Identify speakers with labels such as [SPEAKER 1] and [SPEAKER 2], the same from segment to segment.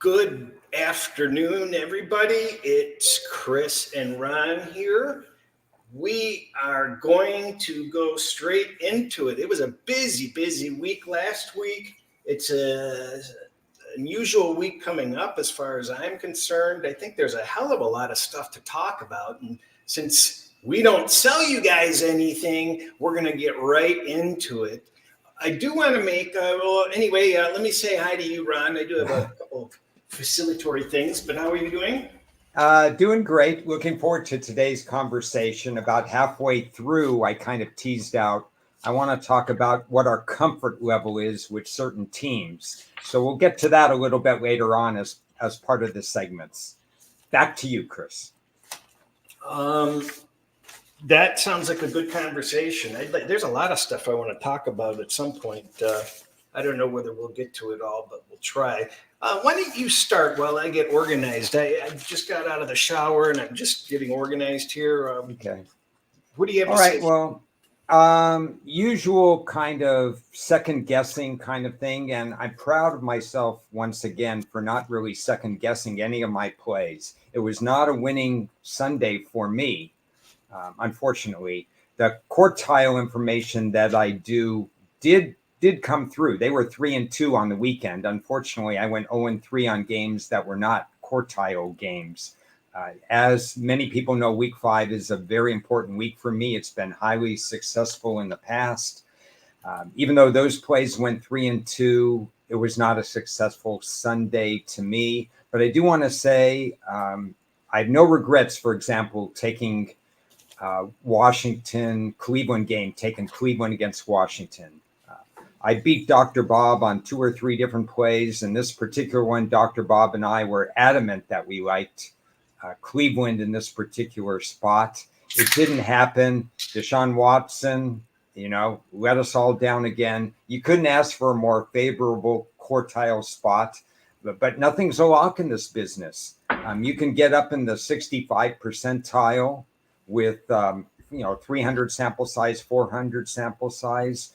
[SPEAKER 1] Good afternoon, everybody. It's Cris and Ron here. We are going to go straight into it. It was a busy week last week. It's an unusual week coming up as far as I'm concerned. I think there's a hell of a lot of stuff to talk about. And since we don't sell you guys anything, we're going to get right into it. I do want to make, let me say hi to you, Ron. I do have a couple of facilitatory things, but how are you doing?
[SPEAKER 2] Doing great. Looking forward to today's conversation. About halfway through, I kind of teased out, I want to talk about what our comfort level is with certain teams. So we'll get to that a little bit later on as part of the segments. Back to you, Cris.
[SPEAKER 1] That sounds like a good conversation. There's a lot of stuff I want to talk about at some point. I don't know whether we'll get to it all, but we'll try. Why don't you start while I get organized? I just got out of the shower and I'm just getting organized here.
[SPEAKER 2] Okay.
[SPEAKER 1] What do you have
[SPEAKER 2] to
[SPEAKER 1] say?
[SPEAKER 2] All right. Well, usual kind of second guessing kind of thing. And I'm proud of myself once again for not really second guessing any of my plays. It was not a winning Sunday for me. Unfortunately, the quartile information that I did come through. They were 3-2 on the weekend. Unfortunately, I went 0-3 on games that were not quartile games. As many people know, week 5 is a very important week for me. It's been highly successful in the past. Even though those plays went 3-2, it was not a successful Sunday to me. But I do want to say I have no regrets, for example, taking Washington-Cleveland game, taking Cleveland against Washington. I beat Dr. Bob on 2 or 3 different plays. And this particular one, Dr. Bob and I were adamant that we liked Cleveland in this particular spot. It didn't happen. Deshaun Watson, let us all down again. You couldn't ask for a more favorable quartile spot, but nothing's a lock in this business. You can get up in the 65 percentile with 300 sample size, 400 sample size.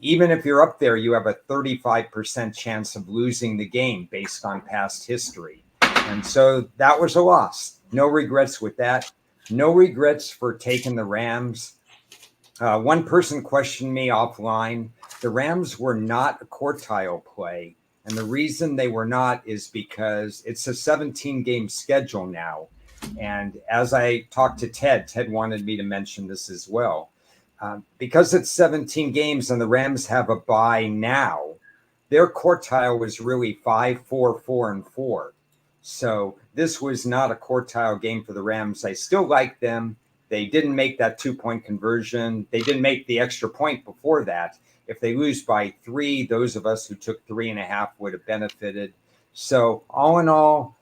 [SPEAKER 2] Even if you're up there, you have a 35% chance of losing the game based on past history. And so that was a loss. No regrets with that. No regrets for taking the Rams. One person questioned me offline. The Rams were not a quartile play. And the reason they were not is because it's a 17-game schedule now. And as I talked to Ted wanted me to mention this as well. Because it's 17 games and the Rams have a bye now, their quartile was really 5, 4, 4, and 4. So this was not a quartile game for the Rams. I still like them. They didn't make that 2-point conversion. They didn't make the extra point before that. If they lose by 3, those of us who took 3.5 would have benefited. So all in all,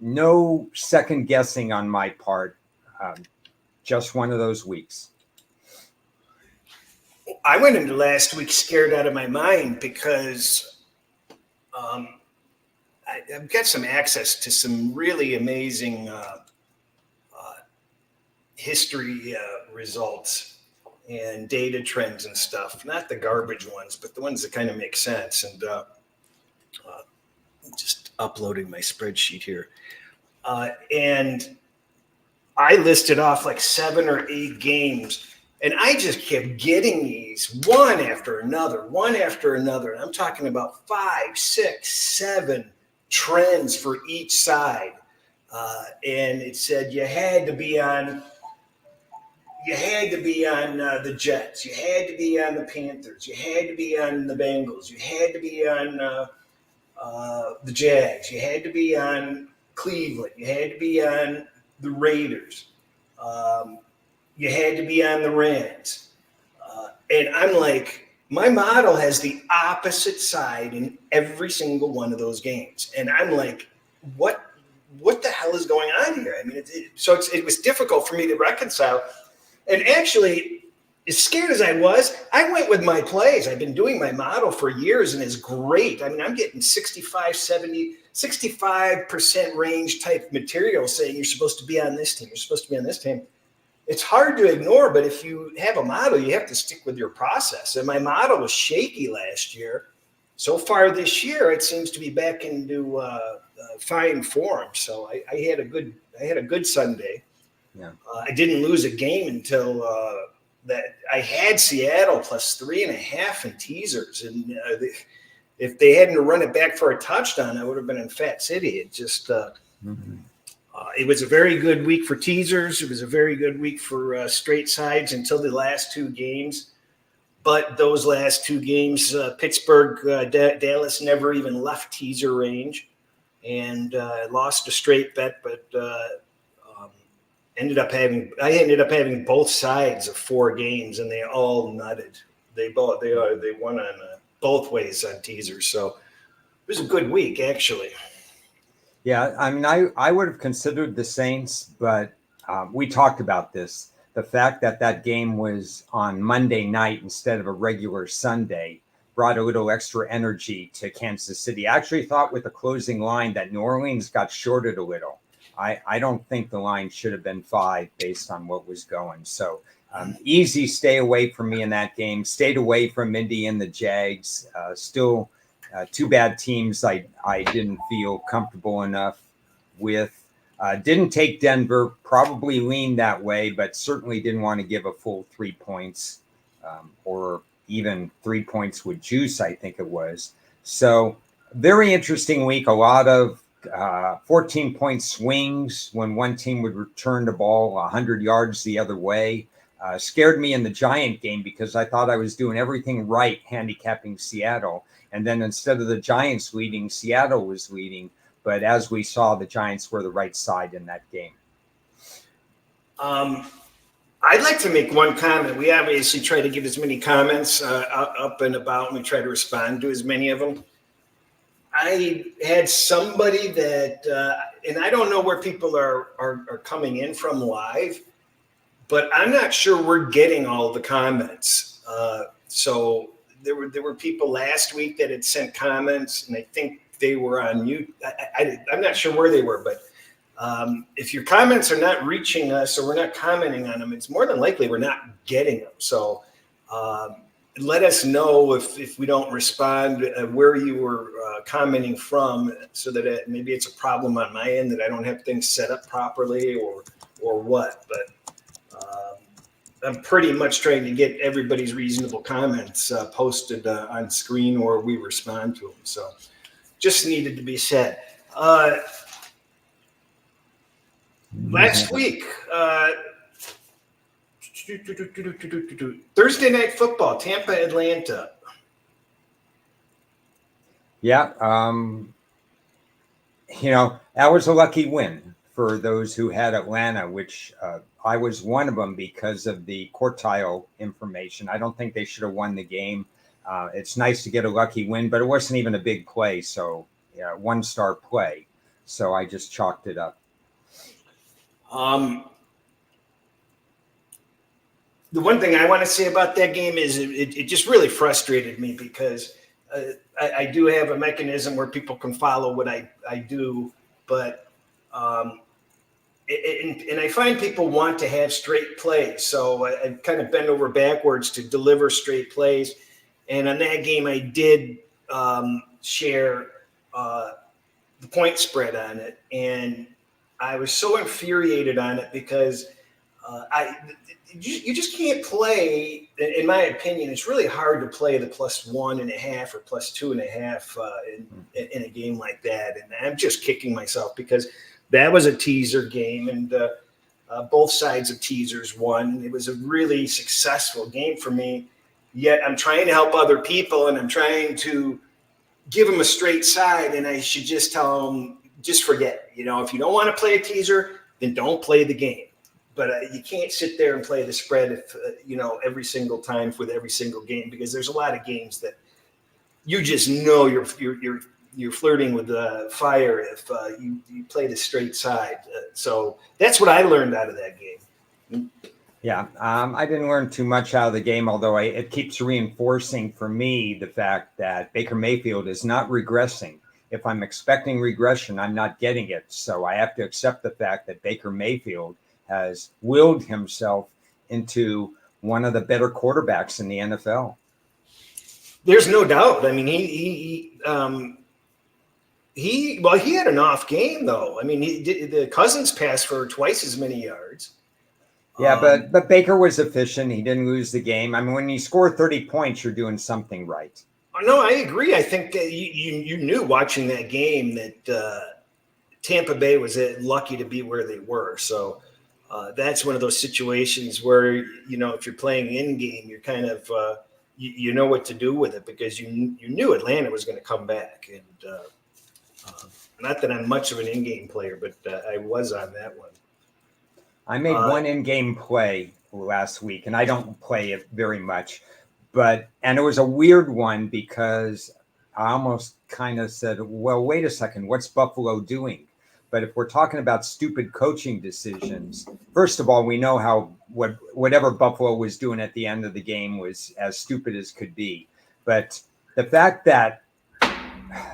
[SPEAKER 2] no second guessing on my part. Just one of those weeks.
[SPEAKER 1] I went into last week scared out of my mind because I've got some access to some really amazing history results and data trends and stuff. Not the garbage ones, but the ones that kind of make sense. And just uploading my spreadsheet here. And I listed off like 7 or 8 games. And I just kept getting these one after another. And I'm talking about 5, 6, 7 trends for each side. And it said you had to be on the Jets. You had to be on the Panthers. You had to be on the Bengals. You had to be on the Jags. You had to be on Cleveland. You had to be on the Raiders. You had to be on the Rams. And I'm like, my model has the opposite side in every single one of those games. And I'm like, what the hell is going on here? I mean, it was difficult for me to reconcile. And actually, as scared as I was, I went with my plays. I've been doing my model for years, and it's great. I mean, I'm getting 65, 70, 65% range type material saying you're supposed to be on this team. You're supposed to be on this team. It's hard to ignore, but if you have a model, you have to stick with your process. And my model was shaky last year. so far this year, it seems to be back into fine form. So I had a good Sunday.
[SPEAKER 2] Yeah.
[SPEAKER 1] I didn't lose a game until that I had Seattle plus 3.5 in teasers, and if they hadn't run it back for a touchdown, I would have been in Fat City. It just it was a very good week for teasers. It was a very good week for straight sides until the last two games. But those last two games, Pittsburgh, Dallas never even left teaser range, and lost a straight bet. But I ended up having both sides of 4 games, and they all nutted. They won on both ways on teasers. So it was a good week, actually.
[SPEAKER 2] Yeah, I mean, I would have considered the Saints, but we talked about this. The fact that that game was on Monday night instead of a regular Sunday brought a little extra energy to Kansas City. I actually thought with the closing line that New Orleans got shorted a little. I don't think the line should have been 5 based on what was going. So easy stay away from me in that game. Stayed away from Indy and the Jags. Still two bad teams I didn't feel comfortable enough with. Didn't take Denver, probably leaned that way, but certainly didn't want to give a full 3 points or even 3 points with juice, I think it was. So very interesting week. A lot of 14-point swings when one team would return the ball 100 yards the other way. Scared me in the Giant game because I thought I was doing everything right handicapping Seattle. And then instead of the Giants leading, Seattle was leading. But as we saw, the Giants were the right side in that game.
[SPEAKER 1] I'd like to make one comment. We obviously try to get as many comments up and about, and we try to respond to as many of them. I had somebody that, and I don't know where people are coming in from live, but I'm not sure we're getting all the comments. So there were people last week that had sent comments, and I think they were on mute. I'm not sure where they were, but if your comments are not reaching us or we're not commenting on them, it's more than likely we're not getting them. So let us know if we don't respond where you were commenting from, so that maybe it's a problem on my end that I don't have things set up properly or what. But I'm pretty much trying to get everybody's reasonable comments posted on screen, or we respond to them. So just needed to be said. Last week, Thursday Night Football, Tampa, Atlanta.
[SPEAKER 2] Yeah, that was a lucky win for those who had Atlanta, which I was one of them because of the quartile information. I don't think they should have won the game. It's nice to get a lucky win, but it wasn't even a big play. So, 1-star play. So I just chalked it up.
[SPEAKER 1] The one thing I want to say about that game is it just really frustrated me because I do have a mechanism where people can follow what I do, but and I find people want to have straight plays. So I kind of bend over backwards to deliver straight plays. And on that game, I did share the point spread on it. And I was so infuriated on it because you just can't play. In my opinion, it's really hard to play the +1.5 or +2.5 in a game like that. And I'm just kicking myself because that was a teaser game, and both sides of teasers won. It was a really successful game for me. Yet I'm trying to help other people, and I'm trying to give them a straight side, and I should just tell them, just forget it. If you don't want to play a teaser, then don't play the game. But you can't sit there and play the spread if every single time with every single game, because there's a lot of games that you just know you're flirting with fire if you play the straight side. So that's what I learned out of that game.
[SPEAKER 2] Yeah, I didn't learn too much out of the game, although it keeps reinforcing for me the fact that Baker Mayfield is not regressing. If I'm expecting regression, I'm not getting it. So I have to accept the fact that Baker Mayfield has willed himself into one of the better quarterbacks in the NFL.
[SPEAKER 1] There's no doubt. I mean, he had an off game though. I mean, the Cousins passed for twice as many yards.
[SPEAKER 2] Yeah, but Baker was efficient. He didn't lose the game. I mean, when you score 30 points, you're doing something right.
[SPEAKER 1] No, I agree. I think you knew watching that game that Tampa Bay was lucky to be where they were. So that's one of those situations where, if you're playing in game, you're kind of you know what to do with it because you knew Atlanta was going to come back. And not that I'm much of an in-game player, but I was on that one.
[SPEAKER 2] I made one in-game play last week, and I don't play it very much, and it was a weird one because I almost kind of said, well, wait a second, what's Buffalo doing? But if we're talking about stupid coaching decisions, first of all, we know how whatever Buffalo was doing at the end of the game was as stupid as could be. But the fact that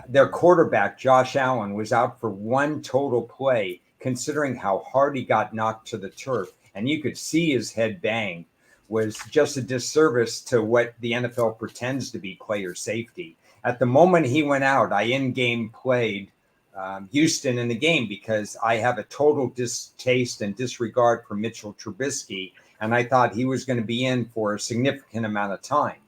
[SPEAKER 2] their quarterback, Josh Allen, was out for one total play, considering how hard he got knocked to the turf, and you could see his head bang, was just a disservice to what the NFL pretends to be player safety. At the moment he went out, I in-game played Houston in the game because I have a total distaste and disregard for Mitchell Trubisky, and I thought he was going to be in for a significant amount of time.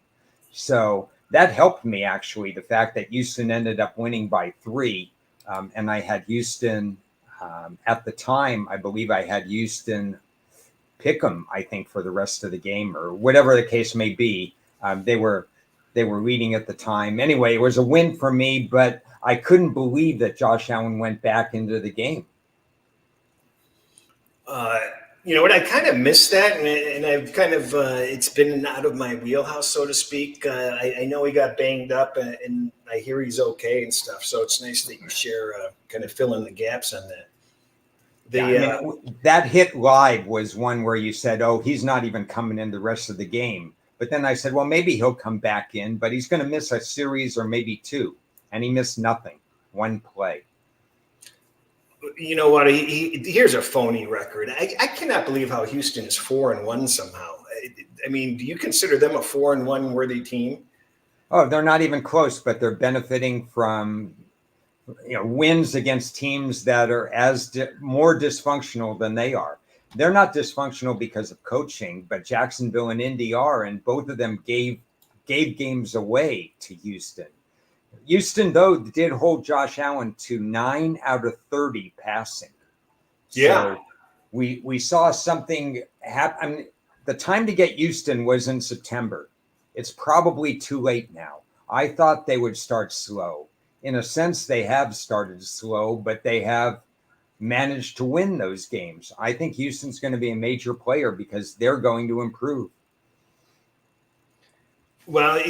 [SPEAKER 2] So that helped me, actually, the fact that Houston ended up winning by 3, and I had Houston at the time. I believe I had Houston pick them, I think, for the rest of the game or whatever the case may be. They were leading at the time. Anyway, it was a win for me, but I couldn't believe that Josh Allen went back into the game.
[SPEAKER 1] You know what? I kind of missed that, and I've kind of it's been out of my wheelhouse, so to speak. I know he got banged up, and I hear he's okay and stuff. So it's nice that you share, kind of fill in the gaps on that.
[SPEAKER 2] That hit live was one where you said, "Oh, he's not even coming in the rest of the game." But then I said, "Well, maybe he'll come back in, but he's going to miss a series or maybe 2," and he missed nothing, one play.
[SPEAKER 1] You know what? Here's a phony record. I cannot believe how Houston is 4-1 somehow. I mean, do you consider them a 4-1 worthy team?
[SPEAKER 2] Oh, they're not even close, but they're benefiting from wins against teams that are more dysfunctional than they are. They're not dysfunctional because of coaching, but Jacksonville and Indy are, and both of them gave games away to Houston. Houston, though, did hold Josh Allen to 9 out of 30 passing.
[SPEAKER 1] Yeah.
[SPEAKER 2] So we saw something happen. I mean, the time to get Houston was in September. It's probably too late now. I thought they would start slow. In a sense, they have started slow, but they have managed to win those games. I think Houston's going to be a major player because they're going to improve.
[SPEAKER 1] Well,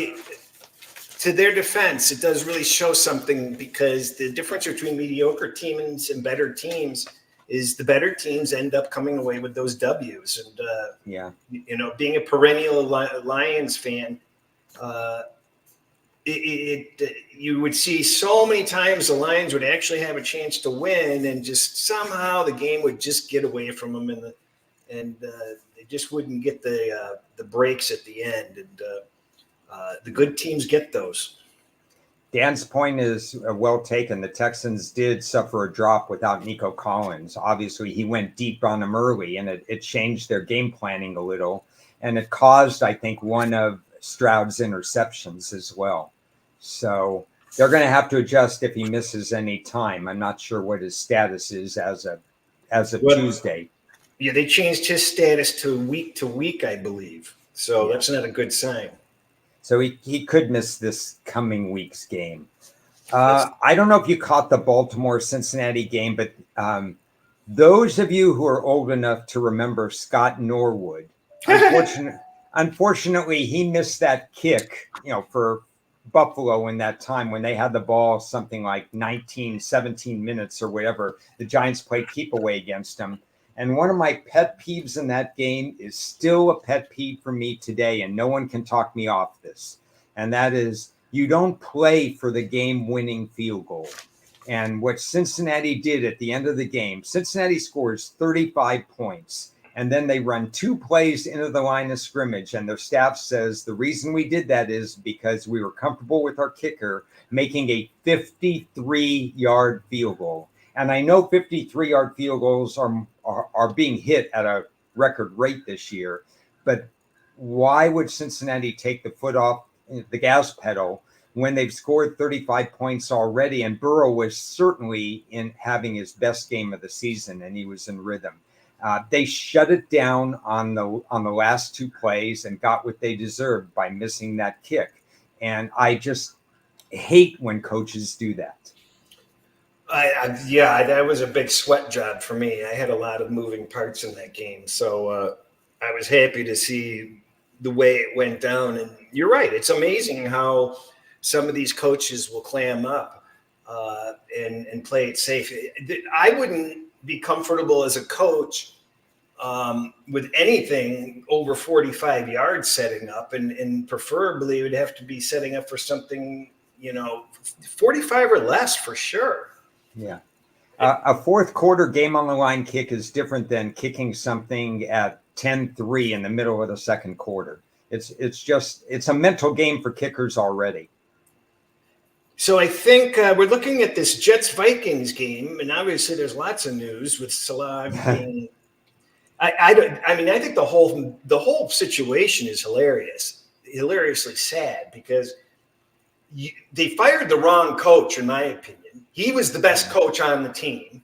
[SPEAKER 1] to their defense, it does really show something because the difference between mediocre teams and better teams is the better teams end up coming away with those W's. And, being a perennial Lions fan, you would see so many times the Lions would actually have a chance to win, and just somehow the game would just get away from them, and they just wouldn't get the breaks at the end. And the good teams get those.
[SPEAKER 2] Dan's point is well taken. The Texans did suffer a drop without Nico Collins. Obviously, he went deep on them early, and it changed their game planning a little, and it caused, I think, one of Stroud's interceptions as well. So they're going to have to adjust if he misses any time. I'm not sure what his status is as of Tuesday.
[SPEAKER 1] Yeah, they changed his status to week, I believe. So that's not a good sign.
[SPEAKER 2] So he could miss this coming week's game. I don't know if you caught the Baltimore-Cincinnati game, but those of you who are old enough to remember Scott Norwood, unfortunately, he missed that kick, for Buffalo in that time when they had the ball something like 17 minutes or whatever. The Giants played keep away against them. And one of my pet peeves in that game is still a pet peeve for me today, and no one can talk me off this. And that is, you don't play for the game-winning field goal. And what Cincinnati did at the end of the game, Cincinnati scores 35 points. and then they run 2 plays into the line of scrimmage, and their staff says the reason we did that is because we were comfortable with our kicker making a 53-yard field goal. And I know 53-yard field goals are being hit at a record rate this year, but why would Cincinnati take the foot off the gas pedal when they've scored 35 points already? And Burrow was certainly in having his best game of the season, and he was in rhythm. They shut it down on the last 2 plays and got what they deserved by missing that kick. And I just hate when coaches do that.
[SPEAKER 1] Yeah, that was a big sweat job for me. I had a lot of moving parts in that game, so I was happy to see the way it went down. And you're right; it's amazing how some of these coaches will clam up and play it safe. I wouldn't be comfortable as a coach with anything over 45 yards setting up, and preferably it would have to be setting up for something, 45 or less for sure.
[SPEAKER 2] Yeah. A fourth quarter game on the line kick is different than kicking something at 10-3 in the middle of the second quarter. It's a mental game for kickers already.
[SPEAKER 1] So I think we're looking at this Jets-Vikings game, and obviously there's lots of news with Salah being. I think the whole situation is hilariously sad because they fired the wrong coach, in my opinion. He was the best coach on the team.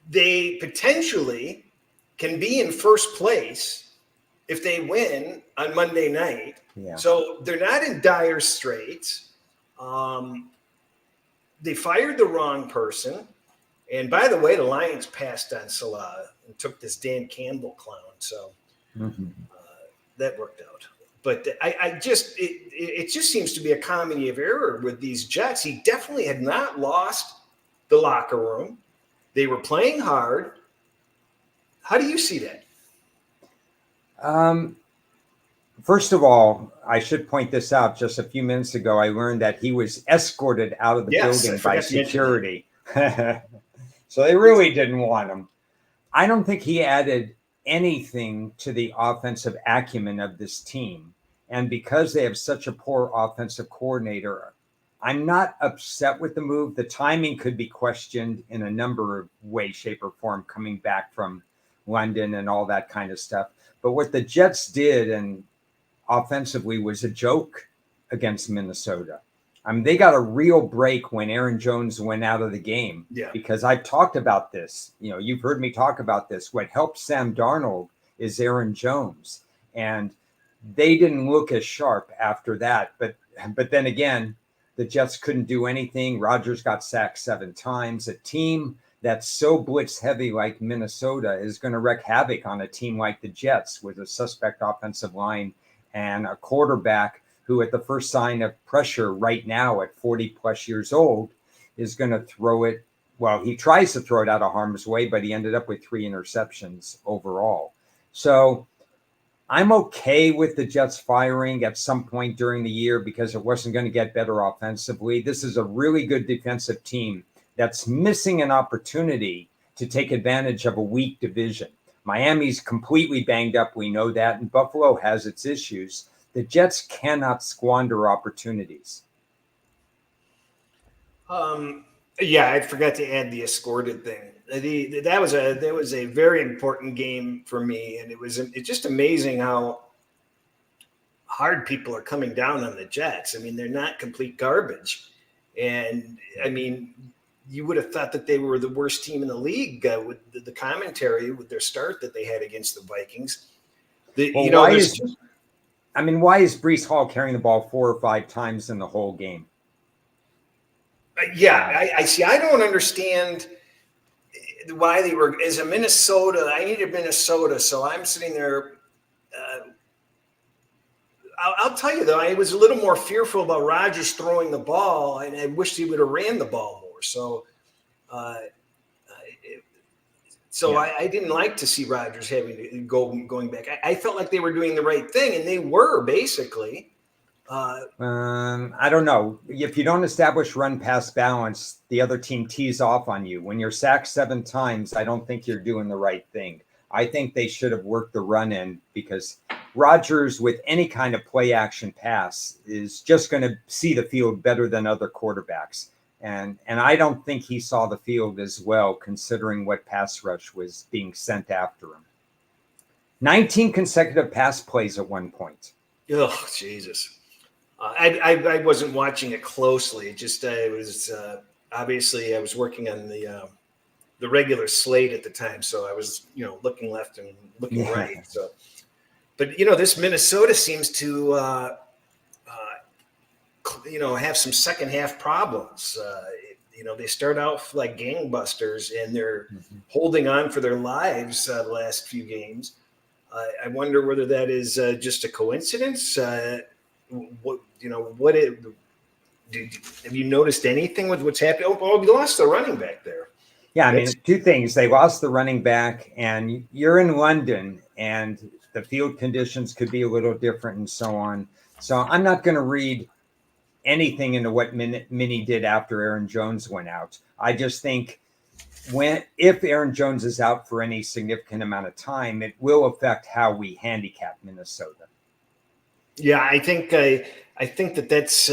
[SPEAKER 1] They potentially can be in first place if they win on Monday night.
[SPEAKER 2] Yeah.
[SPEAKER 1] So they're not in dire straits. They fired the wrong person. And by the way, the Lions passed on Salah and took this Dan Campbell clown. So that worked out. But it just seems to be a comedy of error with these Jets. He definitely had not lost the locker room. They were playing hard. How do you see that?
[SPEAKER 2] First of all, I should point this out. Just a few minutes ago, I learned that he was escorted out of the building by security. So they really didn't want him. I don't think he added anything to the offensive acumen of this team. And because they have such a poor offensive coordinator, I'm not upset with the move. The timing could be questioned in a number of ways, shape, or form, coming back from London and all that kind of stuff. But what the Jets did and offensively was a joke against Minnesota. I mean, they got a real break when Aaron Jones went out of the game.
[SPEAKER 1] Yeah.
[SPEAKER 2] Because I've talked about this. You've heard me talk about this. What helped Sam Darnold is Aaron Jones. And they didn't look as sharp after that. But then again, the Jets couldn't do anything. Rodgers got sacked 7 times. A team that's so blitz heavy like Minnesota is going to wreak havoc on a team like the Jets with a suspect offensive line and a quarterback who at the first sign of pressure right now at 40 plus years old is going to throw it. Well, he tries to throw it out of harm's way, but he ended up with 3 interceptions overall. So I'm okay with the Jets firing at some point during the year because it wasn't going to get better offensively. This is a really good defensive team that's missing an opportunity to take advantage of a weak division. Miami's completely banged up. We know that. And Buffalo has its issues. The Jets cannot squander opportunities.
[SPEAKER 1] Yeah, I forgot to add the escorted thing. That was a very important game for me, and it's just amazing how hard people are coming down on the Jets. I mean, they're not complete garbage, and I mean, you would have thought that they were the worst team in the league with the commentary with their start that they had against the Vikings.
[SPEAKER 2] Why is Breece Hall carrying the ball 4 or 5 times in the whole game?
[SPEAKER 1] I see. I don't understand why they were, as a Minnesota, I needed Minnesota, so I'm sitting there. I'll tell you, though, I was a little more fearful about Rodgers throwing the ball, and I wished he would have ran the ball more. So I didn't like to see Rodgers having to going back. I felt like they were doing the right thing, and they were basically.
[SPEAKER 2] I don't know. If you don't establish run-pass balance, the other team tees off on you. When you're sacked 7 times, I don't think you're doing the right thing. I think they should have worked the run in, because Rodgers, with any kind of play action pass, is just going to see the field better than other quarterbacks. And I don't think he saw the field as well, considering what pass rush was being sent after him. 19 consecutive pass plays at one point.
[SPEAKER 1] Oh, Jesus. I wasn't watching it closely. It just it was obviously I was working on the regular slate at the time, so I was looking left and looking right. So, but this Minnesota seems to have some second half problems. They start out like gangbusters, and they're holding on for their lives the last few games. I wonder whether that is just a coincidence. Have you noticed anything with what's happening? Oh, we lost the running back there.
[SPEAKER 2] Yeah, I mean, 2 things. They lost the running back, and you're in London, and the field conditions could be a little different and so on. So I'm not going to read anything into what Minnie did after Aaron Jones went out. I just think if Aaron Jones is out for any significant amount of time, it will affect how we handicap Minnesota.
[SPEAKER 1] Yeah, I think that's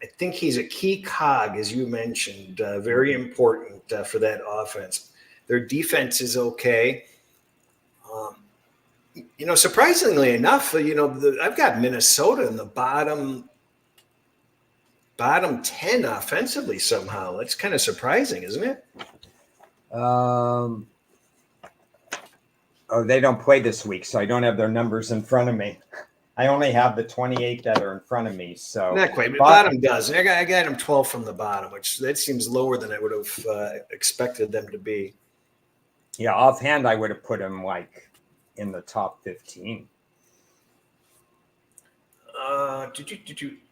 [SPEAKER 1] I think he's a key cog, as you mentioned, very important for that offense. Their defense is okay. Surprisingly enough, I've got Minnesota in the bottom 10 offensively somehow. That's kind of surprising, isn't it?
[SPEAKER 2] They don't play this week, so I don't have their numbers in front of me. I only have the 28 that are in front of me. So
[SPEAKER 1] not quite, but bottom does. I got them 12 from the bottom, which that seems lower than I would have expected them to be.
[SPEAKER 2] Yeah, offhand, I would have put them like in the top 15.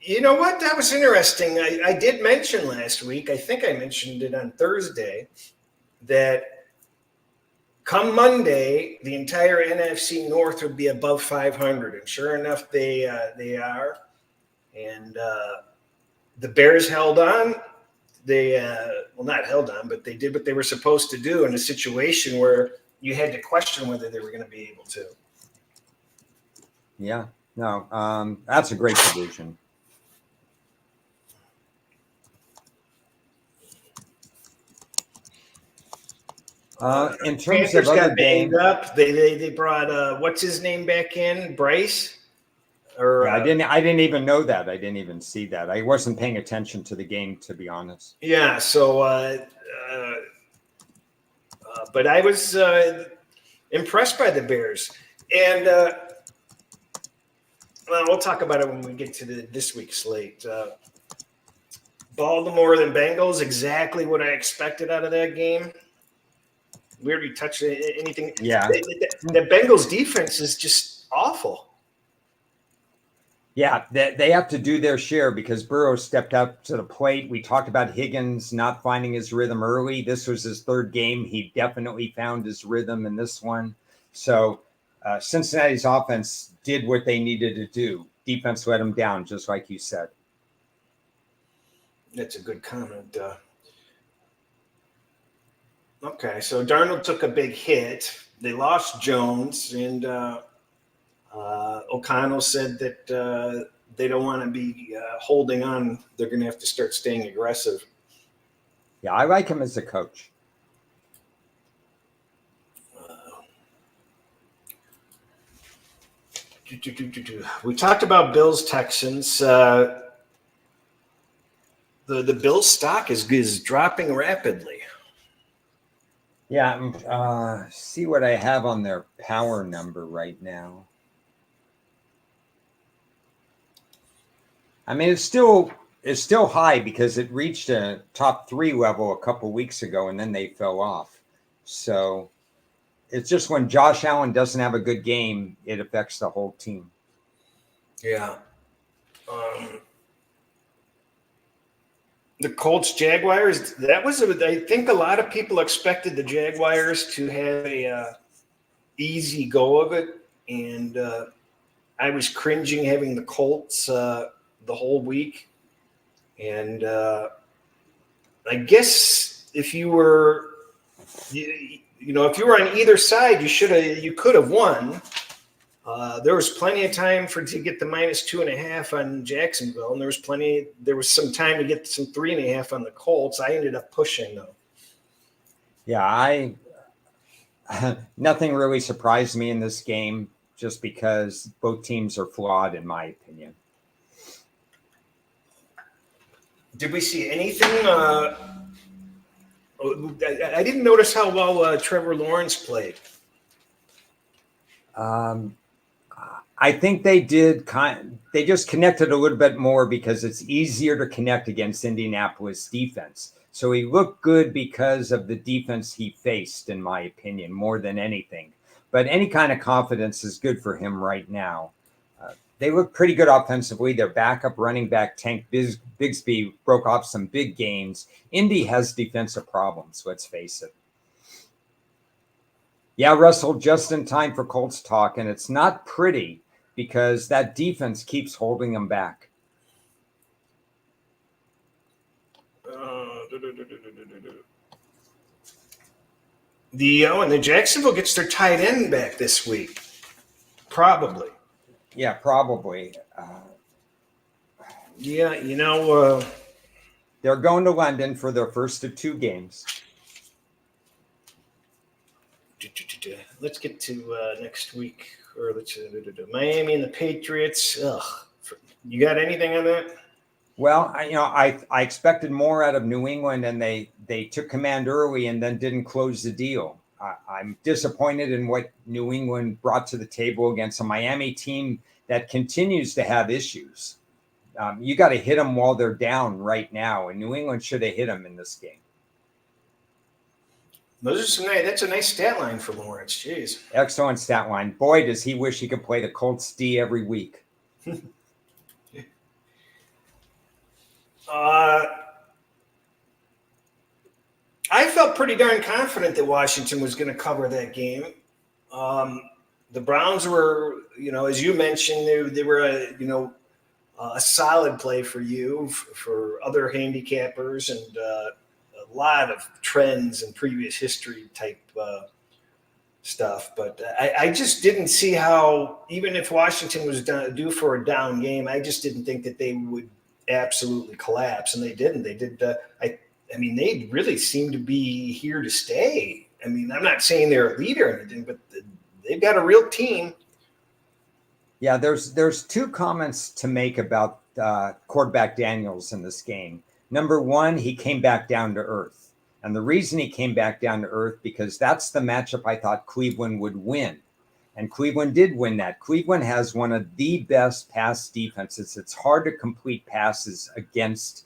[SPEAKER 1] You know what? That was interesting. I did mention last week, I think I mentioned it on Thursday, that come Monday, the entire NFC North would be above 500. And sure enough, they are. And the Bears held on. They, not held on, but they did what they were supposed to do in a situation where you had to question whether they were going to be able to.
[SPEAKER 2] Yeah. No, that's a great division. In terms
[SPEAKER 1] Panthers
[SPEAKER 2] of other
[SPEAKER 1] got banged
[SPEAKER 2] games,
[SPEAKER 1] up. They brought what's his name back in, Bryce. Or
[SPEAKER 2] I didn't even know that. I didn't even see that. I wasn't paying attention to the game, to be honest.
[SPEAKER 1] Yeah. So, but I was impressed by the Bears, and we'll talk about it when we get to this week's slate. Baltimore and Bengals, exactly what I expected out of that game. We already touched anything.
[SPEAKER 2] Yeah.
[SPEAKER 1] The Bengals defense is just awful.
[SPEAKER 2] Yeah, they have to do their share because Burrow stepped up to the plate. We talked about Higgins not finding his rhythm early. This was his 3rd game. He definitely found his rhythm in this one. So Cincinnati's offense did what they needed to do. Defense let them down, just like you said.
[SPEAKER 1] That's a good comment. Okay, so Darnold took a big hit. They lost Jones, and O'Connell said that they don't want to be holding on. They're going to have to start staying aggressive.
[SPEAKER 2] Yeah, I like him as a coach.
[SPEAKER 1] We talked about Bills Texans. The Bills stock is dropping rapidly.
[SPEAKER 2] Yeah, see what I have on their power number right now. I mean, it's still high because it reached a top 3 level a couple weeks ago, and then they fell off. So it's just when Josh Allen doesn't have a good game, it affects the whole team.
[SPEAKER 1] Yeah. The Colts Jaguars, I think a lot of people expected the Jaguars to have a easy go of it, and I was cringing having the Colts the whole week. And I guess if you were, if you were on either side, you could have won. There was plenty of time to get the -2.5 on Jacksonville, and there was some time to get some 3.5 on the Colts. I ended up pushing though.
[SPEAKER 2] Yeah, nothing really surprised me in this game, just because both teams are flawed, in my opinion.
[SPEAKER 1] Did we see anything? I didn't notice how well Trevor Lawrence played.
[SPEAKER 2] I think they did they just connected a little bit more because it's easier to connect against Indianapolis defense. So he looked good because of the defense he faced, in my opinion, more than anything. But any kind of confidence is good for him right now. They look pretty good offensively. Their backup running back, Tank Bigsby, broke off some big gains. Indy has defensive problems, let's face it. Yeah, Russell, just in time for Colts talk, and it's not pretty because that defense keeps holding them back.
[SPEAKER 1] And the Jacksonville gets their tight end back this week, probably.
[SPEAKER 2] Yeah, probably. They're going to London for their first of 2 games.
[SPEAKER 1] Let's get to next week, or Miami and the Patriots. Ugh. You got anything on that?
[SPEAKER 2] Well, I expected more out of New England, and they took command early and then didn't close the deal. I'm disappointed in what New England brought to the table against a Miami team that continues to have issues. You got to hit them while they're down right now, and New England should have hit them in this game.
[SPEAKER 1] That's a nice stat line for Lawrence. Jeez.
[SPEAKER 2] Excellent stat line. Boy, does he wish he could play the Colts D every week.
[SPEAKER 1] I felt pretty darn confident that Washington was going to cover that game. The Browns were, as you mentioned, they were a solid play for you, for other handicappers, and a lot of trends and previous history type stuff. But I just didn't see how, even if Washington was due for a down game, I just didn't think that they would absolutely collapse, and they didn't. They did. They really seem to be here to stay. I mean, I'm not saying they're a leader or anything, but they've got a real team.
[SPEAKER 2] Yeah, there's 2 comments to make about quarterback Daniels in this game. Number one, he came back down to earth. And the reason he came back down to earth, because that's the matchup I thought Cleveland would win. And Cleveland did win that. Cleveland has one of the best pass defenses. It's hard to complete passes against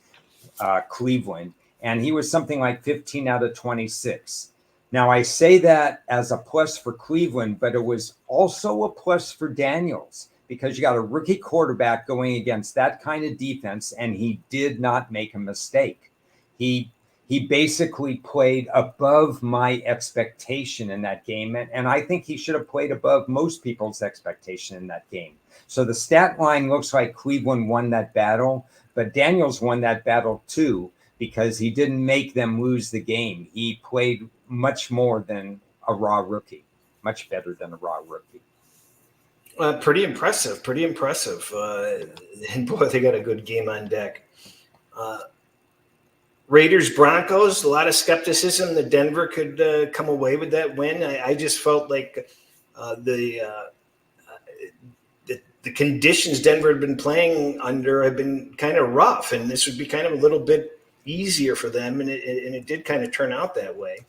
[SPEAKER 2] Cleveland. And he was something like 15 out of 26. Now, I say that as a plus for Cleveland, but it was also a plus for Daniels, because you got a rookie quarterback going against that kind of defense, and he did not make a mistake. He basically played above my expectation in that game, and I think he should have played above most people's expectation in that game. So the stat line looks like Cleveland won that battle, but Daniels won that battle too, because he didn't make them lose the game. He played much more than a raw rookie, much better than a raw rookie.
[SPEAKER 1] Pretty impressive. And boy, they got a good game on deck. Raiders, Broncos, a lot of skepticism that Denver could come away with that win. I just felt like the conditions Denver had been playing under have been kind of rough, and this would be kind of a little bit easier for them, and it did kind of turn out that way.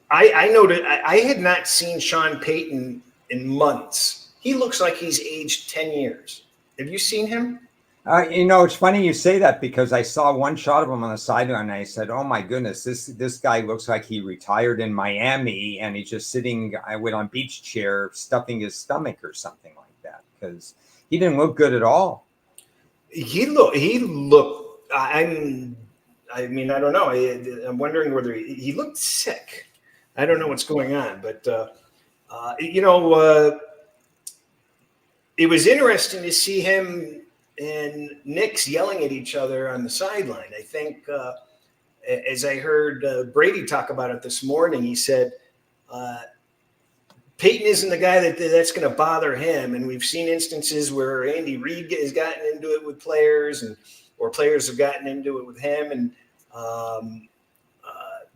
[SPEAKER 1] I noted I had not seen Sean Payton in months. He looks like he's aged 10 years. Have you seen him?
[SPEAKER 2] It's funny you say that, because I saw one shot of him on the sideline and I said, oh my goodness, this guy looks like he retired in Miami and he's just sitting on a beach chair stuffing his stomach or something like that, because he didn't look good at all.
[SPEAKER 1] He looked, I don't know. I'm wondering whether he looked sick. I don't know what's going on, but It was interesting to see him and Nick's yelling at each other on the sideline. I think, as I heard Brady talk about it this morning, he said Peyton isn't the guy that's going to bother him. And we've seen instances where Andy Reid has gotten into it with players, or players have gotten into it with him. And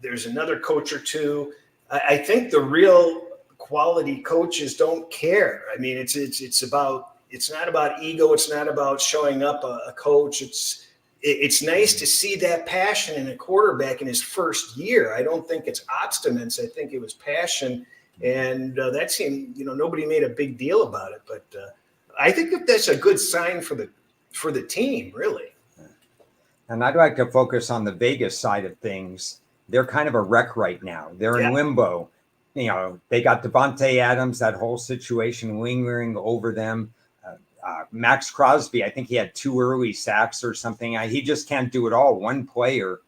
[SPEAKER 1] there's another coach or two. I think the real quality coaches don't care. I mean, it's not about ego. It's not about showing up a coach. It's nice to see that passion in a quarterback in his first year. I don't think it's obstinance. I think it was passion, and that seemed, nobody made a big deal about it. But I think that that's a good sign for the team, really.
[SPEAKER 2] And I'd like to focus on the Vegas side of things. They're kind of a wreck right now. They're in limbo. They got Devontae Adams, that whole situation lingering over them. Max Crosby, I think he had 2 early sacks or something. He just can't do it all. One player,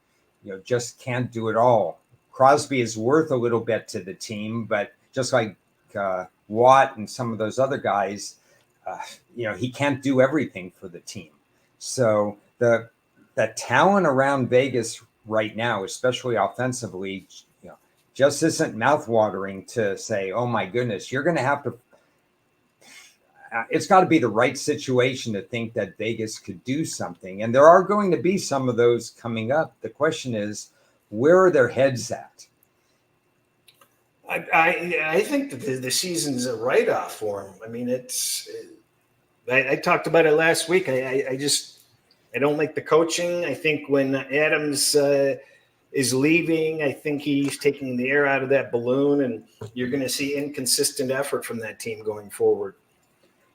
[SPEAKER 2] just can't do it all. Crosby is worth a little bit to the team, but just like Watt and some of those other guys, he can't do everything for the team. So the talent around Vegas right now, especially offensively, just isn't mouthwatering to say, oh my goodness, you're going to have to. It's got to be the right situation to think that Vegas could do something. And there are going to be some of those coming up. The question is, where are their heads at?
[SPEAKER 1] I think that the season's a write-off for them. I mean, I talked about it last week. I don't like the coaching. I think when Adams is leaving, I think he's taking the air out of that balloon, and you're going to see inconsistent effort from that team going forward.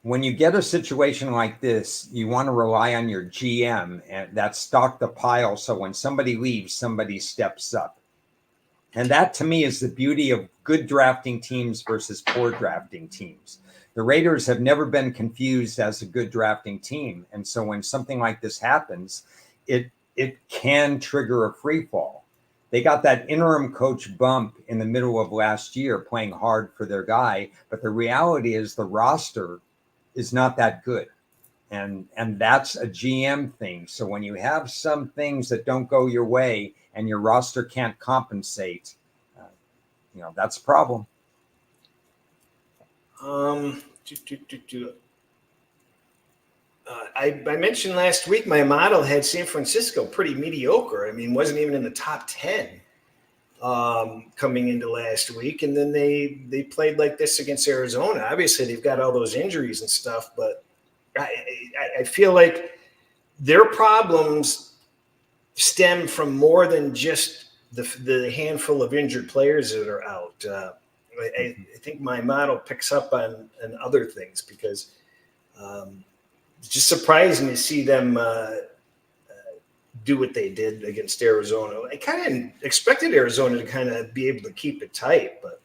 [SPEAKER 2] When you get a situation like this, you want to rely on your GM and that stock the pile. So when somebody leaves, somebody steps up. And that to me is the beauty of good drafting teams versus poor drafting teams. The Raiders have never been confused as a good drafting team. And so when something like this happens, it can trigger a free fall. They got that interim coach bump in the middle of last year playing hard for their guy. But the reality is the roster is not that good. And that's a GM thing. So when you have some things that don't go your way and your roster can't compensate, that's a problem.
[SPEAKER 1] I mentioned last week my model had San Francisco pretty mediocre. I mean, wasn't even in the top 10 coming into last week. And then they played like this against Arizona. Obviously, they've got all those injuries and stuff, but I feel like their problems stem from more than just the handful of injured players that are out. I think my model picks up on other things because it's just surprising to see them do what they did against Arizona. I kind of expected Arizona to kind of be able to keep it tight, but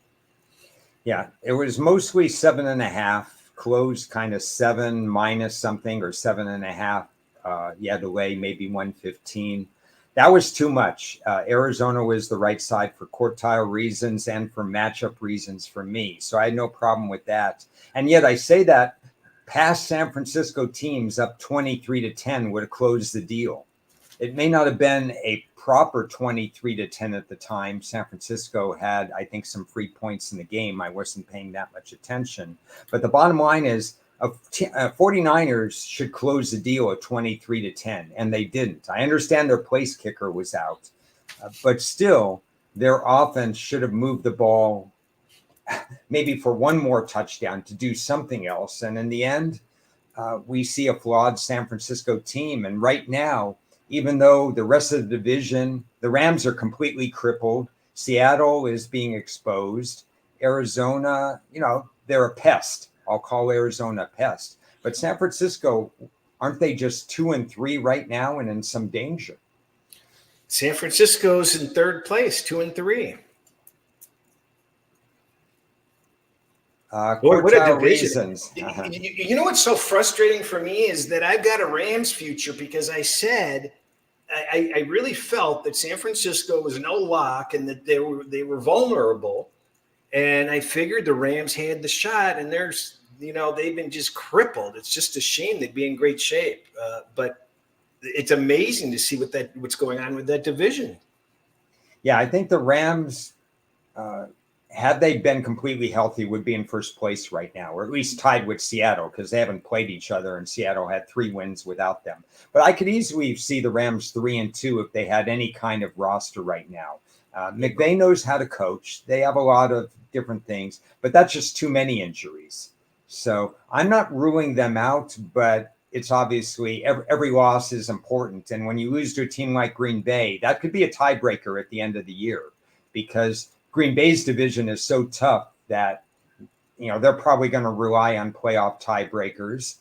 [SPEAKER 2] yeah, it was mostly 7.5, closed kind of 7 minus something or 7.5. You had to lay maybe 115. That was too much. Arizona was the right side for quartile reasons and for matchup reasons for me. So I had no problem with that. And yet I say that past San Francisco teams up 23-10 would have closed the deal. It may not have been a proper 23-10 at the time. San Francisco had, I think, some free points in the game. I wasn't paying that much attention. But the bottom line is 49ers should close the deal at 23-10, and they didn't. I understand their place kicker was out, but still, their offense should have moved the ball maybe for one more touchdown to do something else. And in the end, we see a flawed San Francisco team. And right now, even though the rest of the division, the Rams are completely crippled, Seattle is being exposed, Arizona, they're a pest. I'll call Arizona a pest. But San Francisco, aren't they just 2-3 right now and in some danger?
[SPEAKER 1] San Francisco's in third place, 2-3.
[SPEAKER 2] What a division.
[SPEAKER 1] You know what's so frustrating for me is that I've got a Rams future because I said I really felt that San Francisco was no lock and that they were vulnerable. And I figured the Rams had the shot, and they've been just crippled. It's just a shame they'd be in great shape. But it's amazing to see what's going on with that division.
[SPEAKER 2] Yeah, I think the Rams, had they been completely healthy, would be in first place right now, or at least tied with Seattle, because they haven't played each other, and Seattle had 3 wins without them. But I could easily see the Rams 3-2 if they had any kind of roster right now. McVay knows how to coach. They have a lot of different things, but that's just too many injuries. So I'm not ruling them out, but it's obviously every loss is important. And when you lose to a team like Green Bay, that could be a tiebreaker at the end of the year, because Green Bay's division is so tough that, they're probably going to rely on playoff tiebreakers,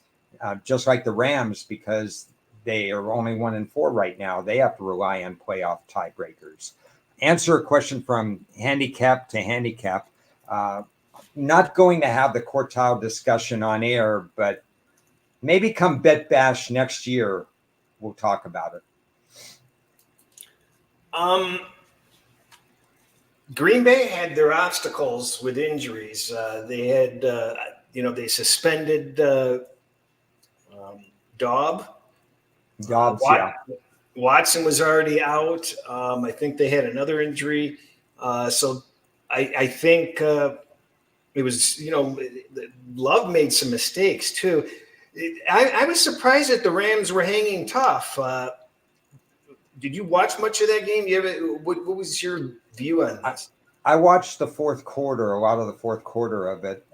[SPEAKER 2] just like the Rams, because they are only 1-4 right now. They have to rely on playoff tiebreakers. Answer a question from handicap to handicap. Not going to have the quartile discussion on air, but maybe come Bet Bash next year, we'll talk about it.
[SPEAKER 1] Green Bay had their obstacles with injuries. They had, they suspended Dobbs.
[SPEAKER 2] Yeah.
[SPEAKER 1] Watson was already out. I think they had another injury. So I think it was, Love made some mistakes too. I was surprised that the Rams were hanging tough. Did you watch much of that game? What was your view on this?
[SPEAKER 2] I watched the fourth quarter, a lot of the fourth quarter of it.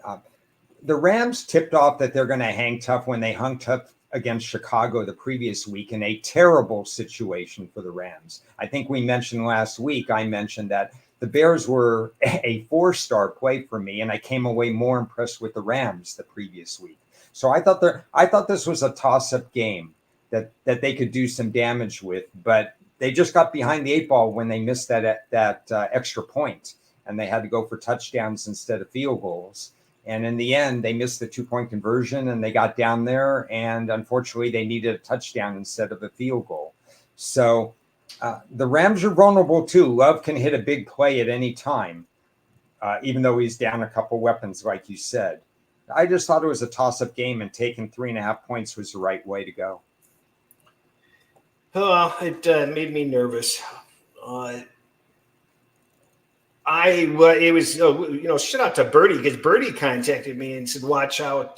[SPEAKER 2] The Rams tipped off that they're going to hang tough when they hung tough against Chicago the previous week, in a terrible situation for the Rams. I think we mentioned last week, I mentioned that the Bears were a 4-star play for me, and I came away more impressed with the Rams the previous week. So I thought this was a toss-up game that they could do some damage with, but they just got behind the 8 ball when they missed that extra point, and they had to go for touchdowns instead of field goals. And in the end, they missed the 2-point conversion, and they got down there, and unfortunately, they needed a touchdown instead of a field goal. So the Rams are vulnerable too. Love can hit a big play at any time, even though he's down a couple weapons, like you said. I just thought it was a toss-up game, and taking 3.5 points was the right way to go.
[SPEAKER 1] Oh, it made me nervous. It was, shout out to Birdie, because Birdie contacted me and said, watch out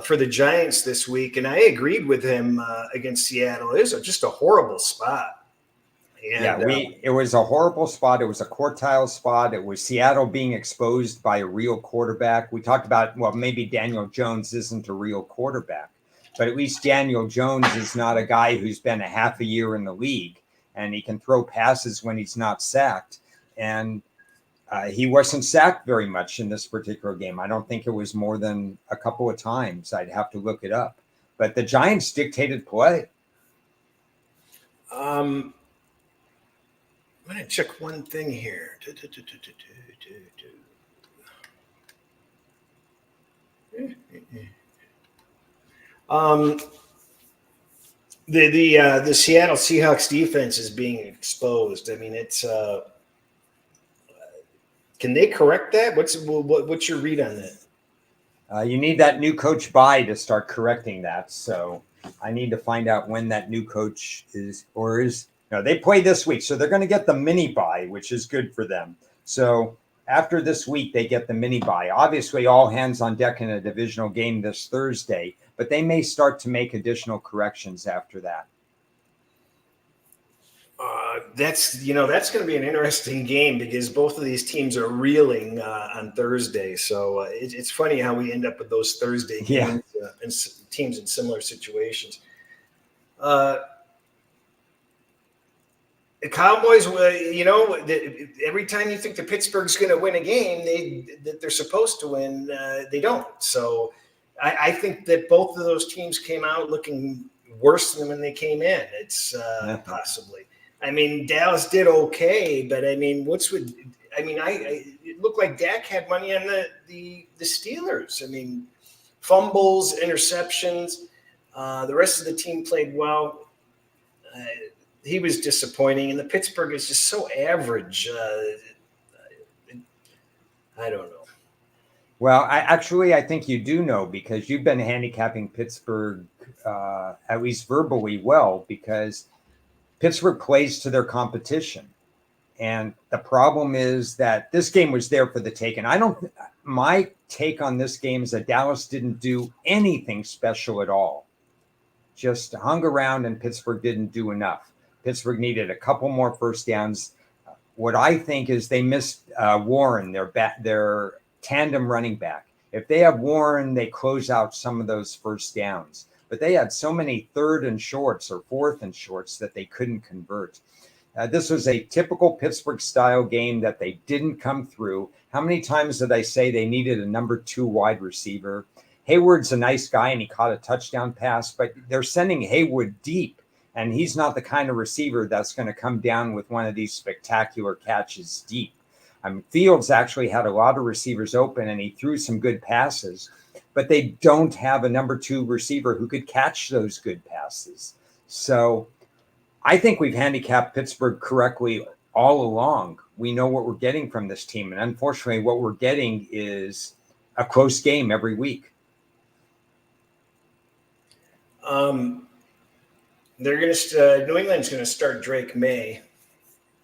[SPEAKER 1] for the Giants this week. And I agreed with him against Seattle. It was just a horrible spot. And,
[SPEAKER 2] it was a horrible spot. It was a quartile spot. It was Seattle being exposed by a real quarterback. We talked about, maybe Daniel Jones isn't a real quarterback, but at least Daniel Jones is not a guy who's been a half a year in the league, and he can throw passes when he's not sacked. And he wasn't sacked very much in this particular game. I don't think it was more than a couple of times. I'd have to look it up. But the Giants dictated play.
[SPEAKER 1] I'm going to check one thing here. The Seattle Seahawks defense is being exposed. I mean, it's can they correct that? What's your read on that?
[SPEAKER 2] You need that new coach bye to start correcting that. So I need to find out when that new coach is. They play this week, so they're going to get the mini bye, which is good for them. So after this week, they get the mini bye. Obviously, all hands on deck in a divisional game this Thursday, but they may start to make additional corrections after that.
[SPEAKER 1] That's going to be an interesting game, because both of these teams are reeling on Thursday. So it's funny how we end up with those Thursday games and teams in similar situations. The Cowboys, every time you think the Pittsburgh's going to win a game, that they're supposed to win, they don't. So I think that both of those teams came out looking worse than when they came in. It's possibly. I mean, Dallas did okay, but I mean, it looked like Dak had money on the Steelers. I mean, fumbles, interceptions. The rest of the team played well. He was disappointing, and the Pittsburgh is just so average. I don't know.
[SPEAKER 2] Well, I think you do know because you've been handicapping Pittsburgh at least verbally well because Pittsburgh plays to their competition. And the problem is that this game was there for the taking. My take on this game is that Dallas didn't do anything special at all. Just hung around and Pittsburgh didn't do enough. Pittsburgh needed a couple more first downs. What I think is they missed Warren, their tandem running back. If they have Warren, they close out some of those first downs. But they had so many third and shorts or fourth and shorts that they couldn't convert. This was a typical Pittsburgh style game that they didn't come through. How many times did I say they needed a number 2 wide receiver? Hayward's a nice guy and he caught a touchdown pass, but they're sending Hayward deep. And he's not the kind of receiver that's going to come down with one of these spectacular catches deep. Fields actually had a lot of receivers open and he threw some good passes, but they don't have a number 2 receiver who could catch those good passes. So I think we've handicapped Pittsburgh correctly all along. We know what we're getting from this team. And unfortunately, what we're getting is a close game every week.
[SPEAKER 1] They're going to New England's going to start Drake May.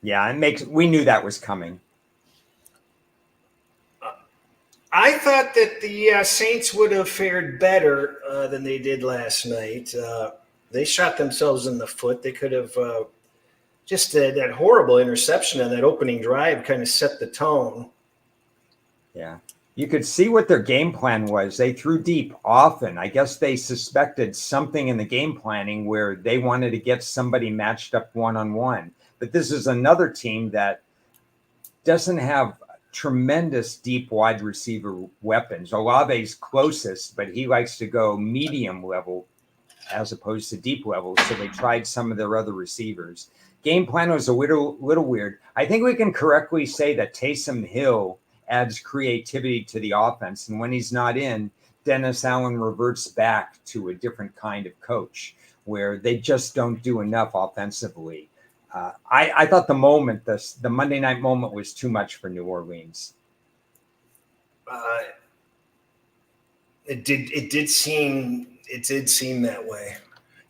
[SPEAKER 2] Yeah, we knew that was coming.
[SPEAKER 1] I thought that the Saints would have fared better than they did last night. They shot themselves in the foot. They could have just that horrible interception on that opening drive kind of set the tone.
[SPEAKER 2] Yeah. You could see what their game plan was. They threw deep often. I guess they suspected something in the game planning where they wanted to get somebody matched up one-on-one. But this is another team that doesn't have tremendous deep wide receiver weapons. Olave's closest, but he likes to go medium level as opposed to deep level. So they tried some of their other receivers. Game plan was a little weird. I think we can correctly say that Taysom Hill adds creativity to the offense. And when he's not in, Dennis Allen reverts back to a different kind of coach where they just don't do enough offensively. I thought the Monday night moment was too much for New Orleans.
[SPEAKER 1] It did seem that way.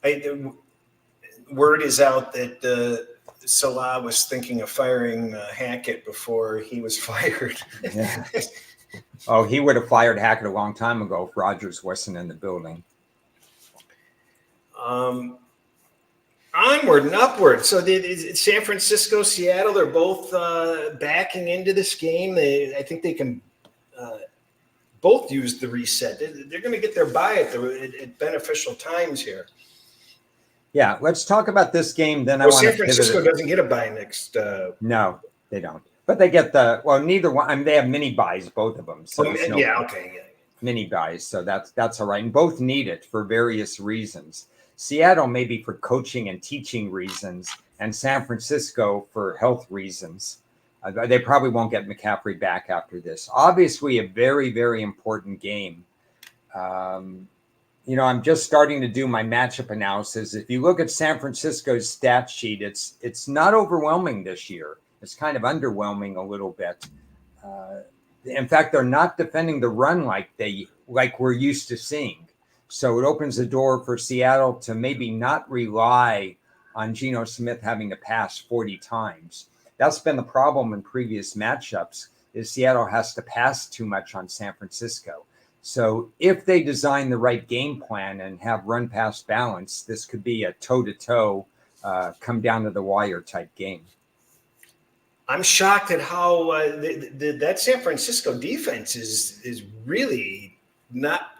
[SPEAKER 1] The word is out that Salah was thinking of firing Hackett before he was fired.
[SPEAKER 2] Yeah. Oh, he would have fired Hackett a long time ago if Rodgers wasn't in the building.
[SPEAKER 1] Onward and upward. So San Francisco, Seattle, they're both backing into this game. I think they can both use the reset. They're going to get their bye at beneficial times here.
[SPEAKER 2] Yeah, let's talk about this game. Then
[SPEAKER 1] San Francisco doesn't get a bye next.
[SPEAKER 2] No, they don't. But they get neither one. I mean, they have mini buys, both of them. So mini buys. So that's all right. And both need it for various reasons. Seattle maybe for coaching and teaching reasons, and San Francisco for health reasons. They probably won't get McCaffrey back after this. Obviously, a very, very important game. I'm just starting to do my matchup analysis. If you look at San Francisco's stat sheet, it's not overwhelming this year. It's kind of underwhelming a little bit. In fact, they're not defending the run like we're used to seeing. So it opens the door for Seattle to maybe not rely on Geno Smith having to pass 40 times. That's been the problem in previous matchups, is Seattle has to pass too much on San Francisco. So if they design the right game plan and have run-pass balance, this could be a toe-to-toe, come down to the wire type game.
[SPEAKER 1] I'm shocked at how that San Francisco defense is really not.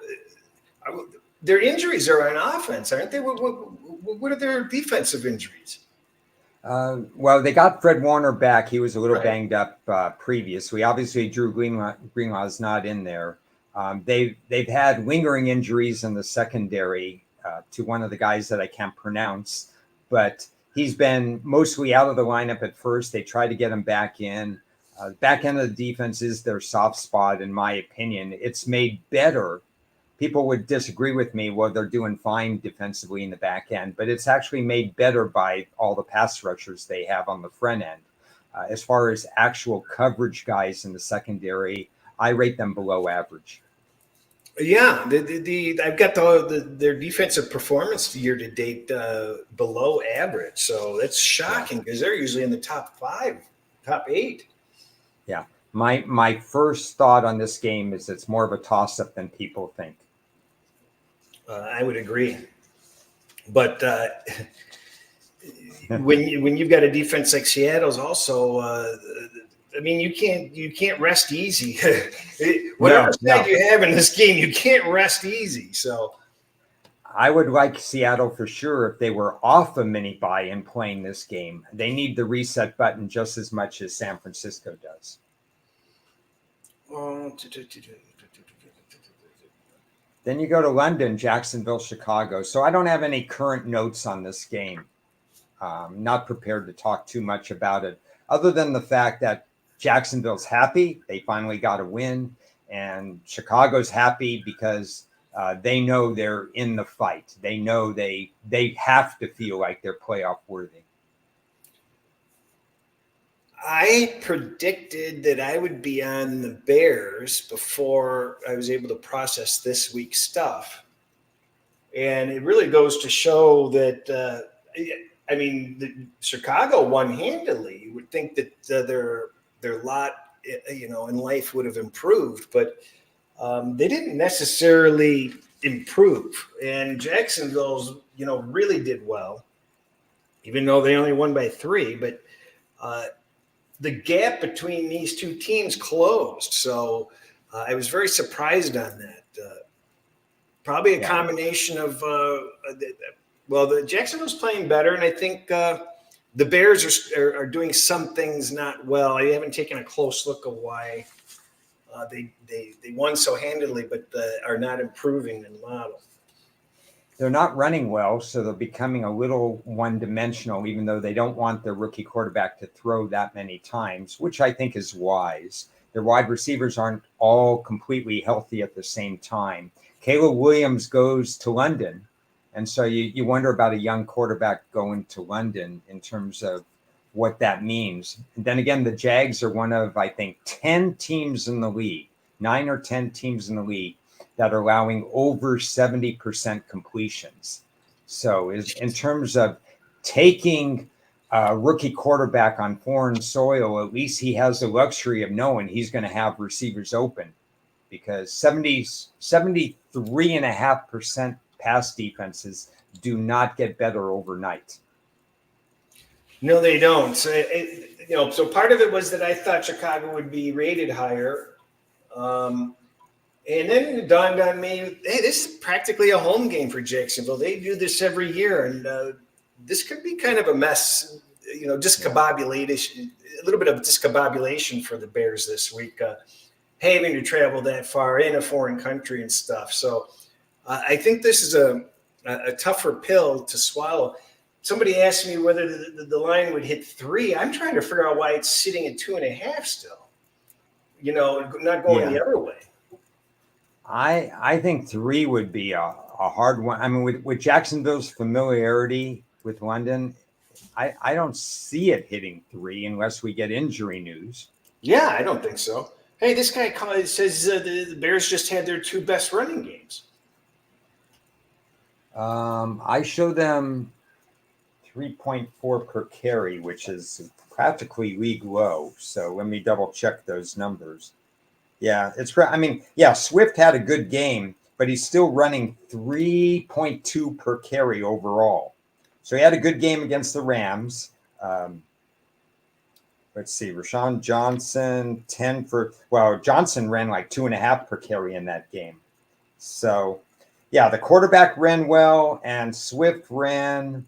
[SPEAKER 1] Their injuries are on offense, aren't they? What are their defensive injuries?
[SPEAKER 2] Well, they got Fred Warner back. He was a little banged up previously. Obviously, Drew Greenlaw is not in there. They've had lingering injuries in the secondary to one of the guys that I can't pronounce, but he's been mostly out of the lineup at first. They tried to get him back in. Back end of the defense is their soft spot, in my opinion. It's made better. People would disagree with me. Well, they're doing fine defensively in the back end, but it's actually made better by all the pass rushers they have on the front end. As far as actual coverage guys in the secondary, I rate them below average.
[SPEAKER 1] Yeah, I've got their defensive performance year to date below average, so that's shocking because they're usually in the top 5, top 8.
[SPEAKER 2] Yeah, my first thought on this game is it's more of a toss-up than people think.
[SPEAKER 1] I would agree, but when you've got a defense like Seattle's, also, I mean, you can't rest easy. Whatever side you have in this game, you can't rest easy. So,
[SPEAKER 2] I would like Seattle for sure if they were off a mini bye and playing this game. They need the reset button just as much as San Francisco does. Then you go to London, Jacksonville, Chicago. So I don't have any current notes on this game. Not prepared to talk too much about it, other than the fact that Jacksonville's happy. They finally got a win. And Chicago's happy because they know they're in the fight. They know they have to feel like they're playoff worthy.
[SPEAKER 1] I predicted that I would be on the Bears before I was able to process this week's stuff. And it really goes to show that, I mean, Chicago won handily. You would think that their lot, in life would have improved, but they didn't necessarily improve. And Jacksonville's, really did well, even though they only won by 3. But the gap between these two teams closed. So I was very surprised on that. Probably a combination of, the Jacksonville's playing better, and I think the Bears are doing some things not well. I haven't taken a close look at why they won so handily, but are not improving in model.
[SPEAKER 2] They're not running well, so they're becoming a little one-dimensional, even though they don't want their rookie quarterback to throw that many times, which I think is wise. Their wide receivers aren't all completely healthy at the same time. Caleb Williams goes to London, and so you wonder about a young quarterback going to London in terms of what that means. And then again, the Jags are one of, I think, 10 teams in the league, 9 or 10 teams in the league that are allowing over 70% completions. So in terms of taking a rookie quarterback on foreign soil, at least he has the luxury of knowing he's going to have receivers open, because 73.5% pass defenses do not get better overnight.
[SPEAKER 1] No, they don't. So, so part of it was that I thought Chicago would be rated higher. And then it dawned on me, hey, this is practically a home game for Jacksonville. They do this every year, and this could be kind of a mess, discombobulation, a little bit of discombobulation for the Bears this week, having to travel that far in a foreign country and stuff. So I think this is a tougher pill to swallow. Somebody asked me whether the line would hit 3. I'm trying to figure out why it's sitting at 2.5 still, not going the other way.
[SPEAKER 2] I think 3 would be a hard one. I mean, with Jacksonville's familiarity with London, I don't see it hitting 3 unless we get injury news.
[SPEAKER 1] Yeah, I don't think so. Hey, this guy says the Bears just had their 2 best running games.
[SPEAKER 2] I show them 3.4 per carry, which is practically league low. So let me double check those numbers. Yeah, Swift had a good game, but he's still running 3.2 per carry overall. So he had a good game against the Rams. Let's see, Rashawn Johnson, Johnson ran like 2.5 per carry in that game. So, the quarterback ran well, and Swift ran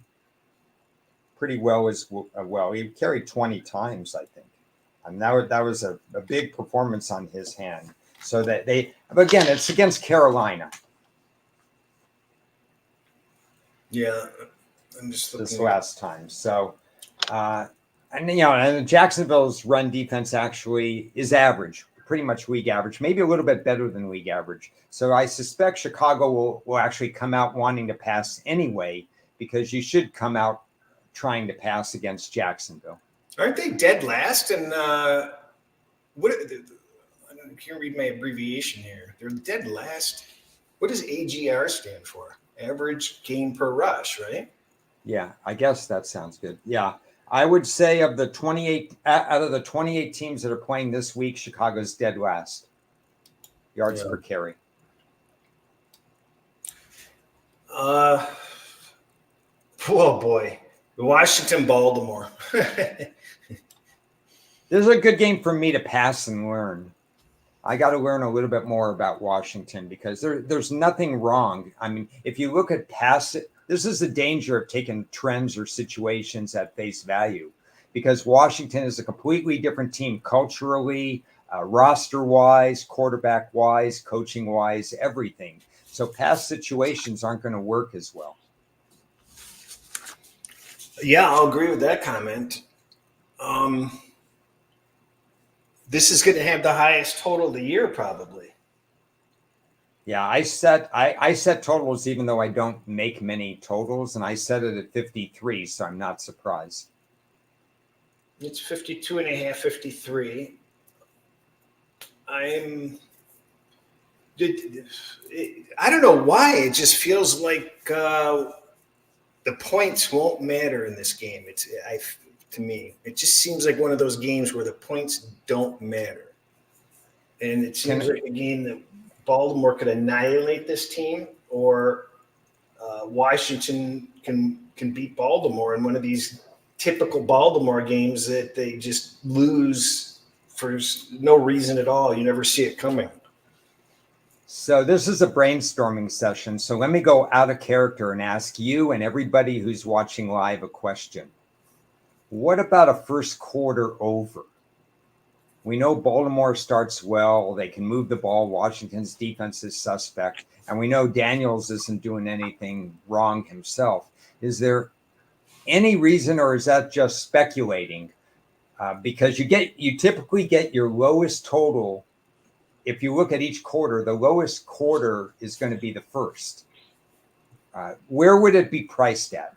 [SPEAKER 2] pretty well as well. He carried 20 times, I think. And that was a big performance on his hand. So that again, it's against Carolina.
[SPEAKER 1] Yeah, I'm just looking
[SPEAKER 2] this last time. So, and Jacksonville's run defense actually is average, pretty much league average, maybe a little bit better than league average. So I suspect Chicago will actually come out wanting to pass anyway, because you should come out trying to pass against Jacksonville.
[SPEAKER 1] Aren't they dead last? And what? I can't read my abbreviation here. They're dead last. What does AGR stand for? Average game per rush, right?
[SPEAKER 2] Yeah, I guess that sounds good. Yeah. I would say of the 28 out of the 28 teams that are playing this week, Chicago's dead last. Yards per carry.
[SPEAKER 1] Oh boy. Washington, Baltimore.
[SPEAKER 2] This is a good game for me to pass and learn. I got to learn a little bit more about Washington because there's nothing wrong. I mean, if you look at this is the danger of taking trends or situations at face value because Washington is a completely different team culturally, roster-wise, quarterback-wise, coaching-wise, everything. So past situations aren't going to work as well.
[SPEAKER 1] Yeah, I'll agree with that comment. This is going to have the highest total of the year, probably.
[SPEAKER 2] Yeah, I set totals even though I don't make many totals, and I set it at 53, so I'm not surprised.
[SPEAKER 1] It's 52 and a half, 53. I don't know why. It just feels like the points won't matter in this game. To me, it just seems like one of those games where the points don't matter. And it seems like a game that Baltimore could annihilate this team, or Washington can beat Baltimore in one of these typical Baltimore games that they just lose for no reason at all. You never see it coming.
[SPEAKER 2] So this is a brainstorming session. So let me go out of character and ask you and everybody who's watching live a question. What about a first quarter over? We know Baltimore starts well. They can move the ball. Washington's defense is suspect. And we know Daniels isn't doing anything wrong himself. Is there any reason, or is that just speculating? Because you typically get your lowest total. If you look at each quarter, the lowest quarter is going to be the first. Where would it be priced at?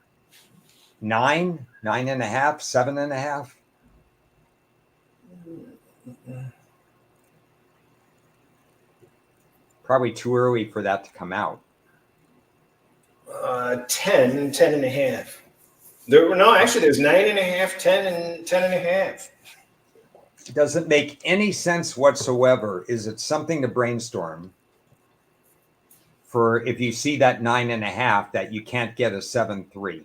[SPEAKER 2] 9, 9.5, 7.5? Probably too early for that to come out.
[SPEAKER 1] 10 and a half. There's 9.5, 10, and 10 and a half.
[SPEAKER 2] It doesn't make any sense whatsoever. Is it something to brainstorm for if you see that 9.5 that you can't get a 7.3?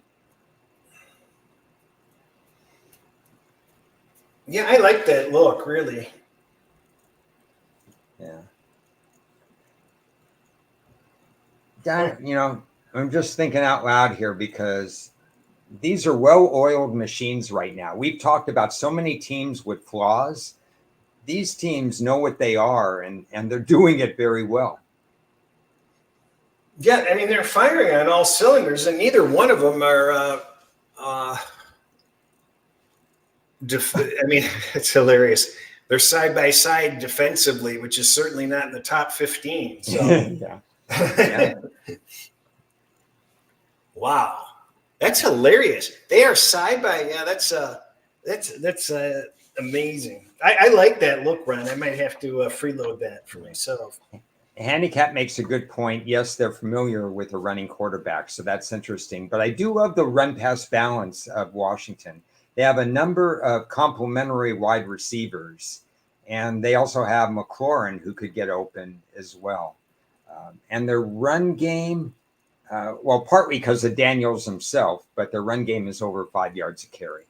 [SPEAKER 1] Yeah, I like that look, really.
[SPEAKER 2] Yeah. I'm just thinking out loud here because these are well-oiled machines right now. We've talked about so many teams with flaws. These teams know what they are, and they're doing it very well.
[SPEAKER 1] Yeah, I mean, they're firing on all cylinders, and neither one of them are it's hilarious. They're side by side defensively, which is certainly not in the top 15. So,
[SPEAKER 2] yeah.
[SPEAKER 1] Wow, that's hilarious. They are side by. Yeah, that's amazing. I like that look, Ron. I might have to freeload that for myself.
[SPEAKER 2] Handicap makes a good point. Yes, they're familiar with a running quarterback, so that's interesting. But I do love the run-pass balance of Washington. They have a number of complementary wide receivers, and they also have McLaurin, who could get open as well. And their run game, partly because of Daniels himself, but their run game is over 5 yards a carry.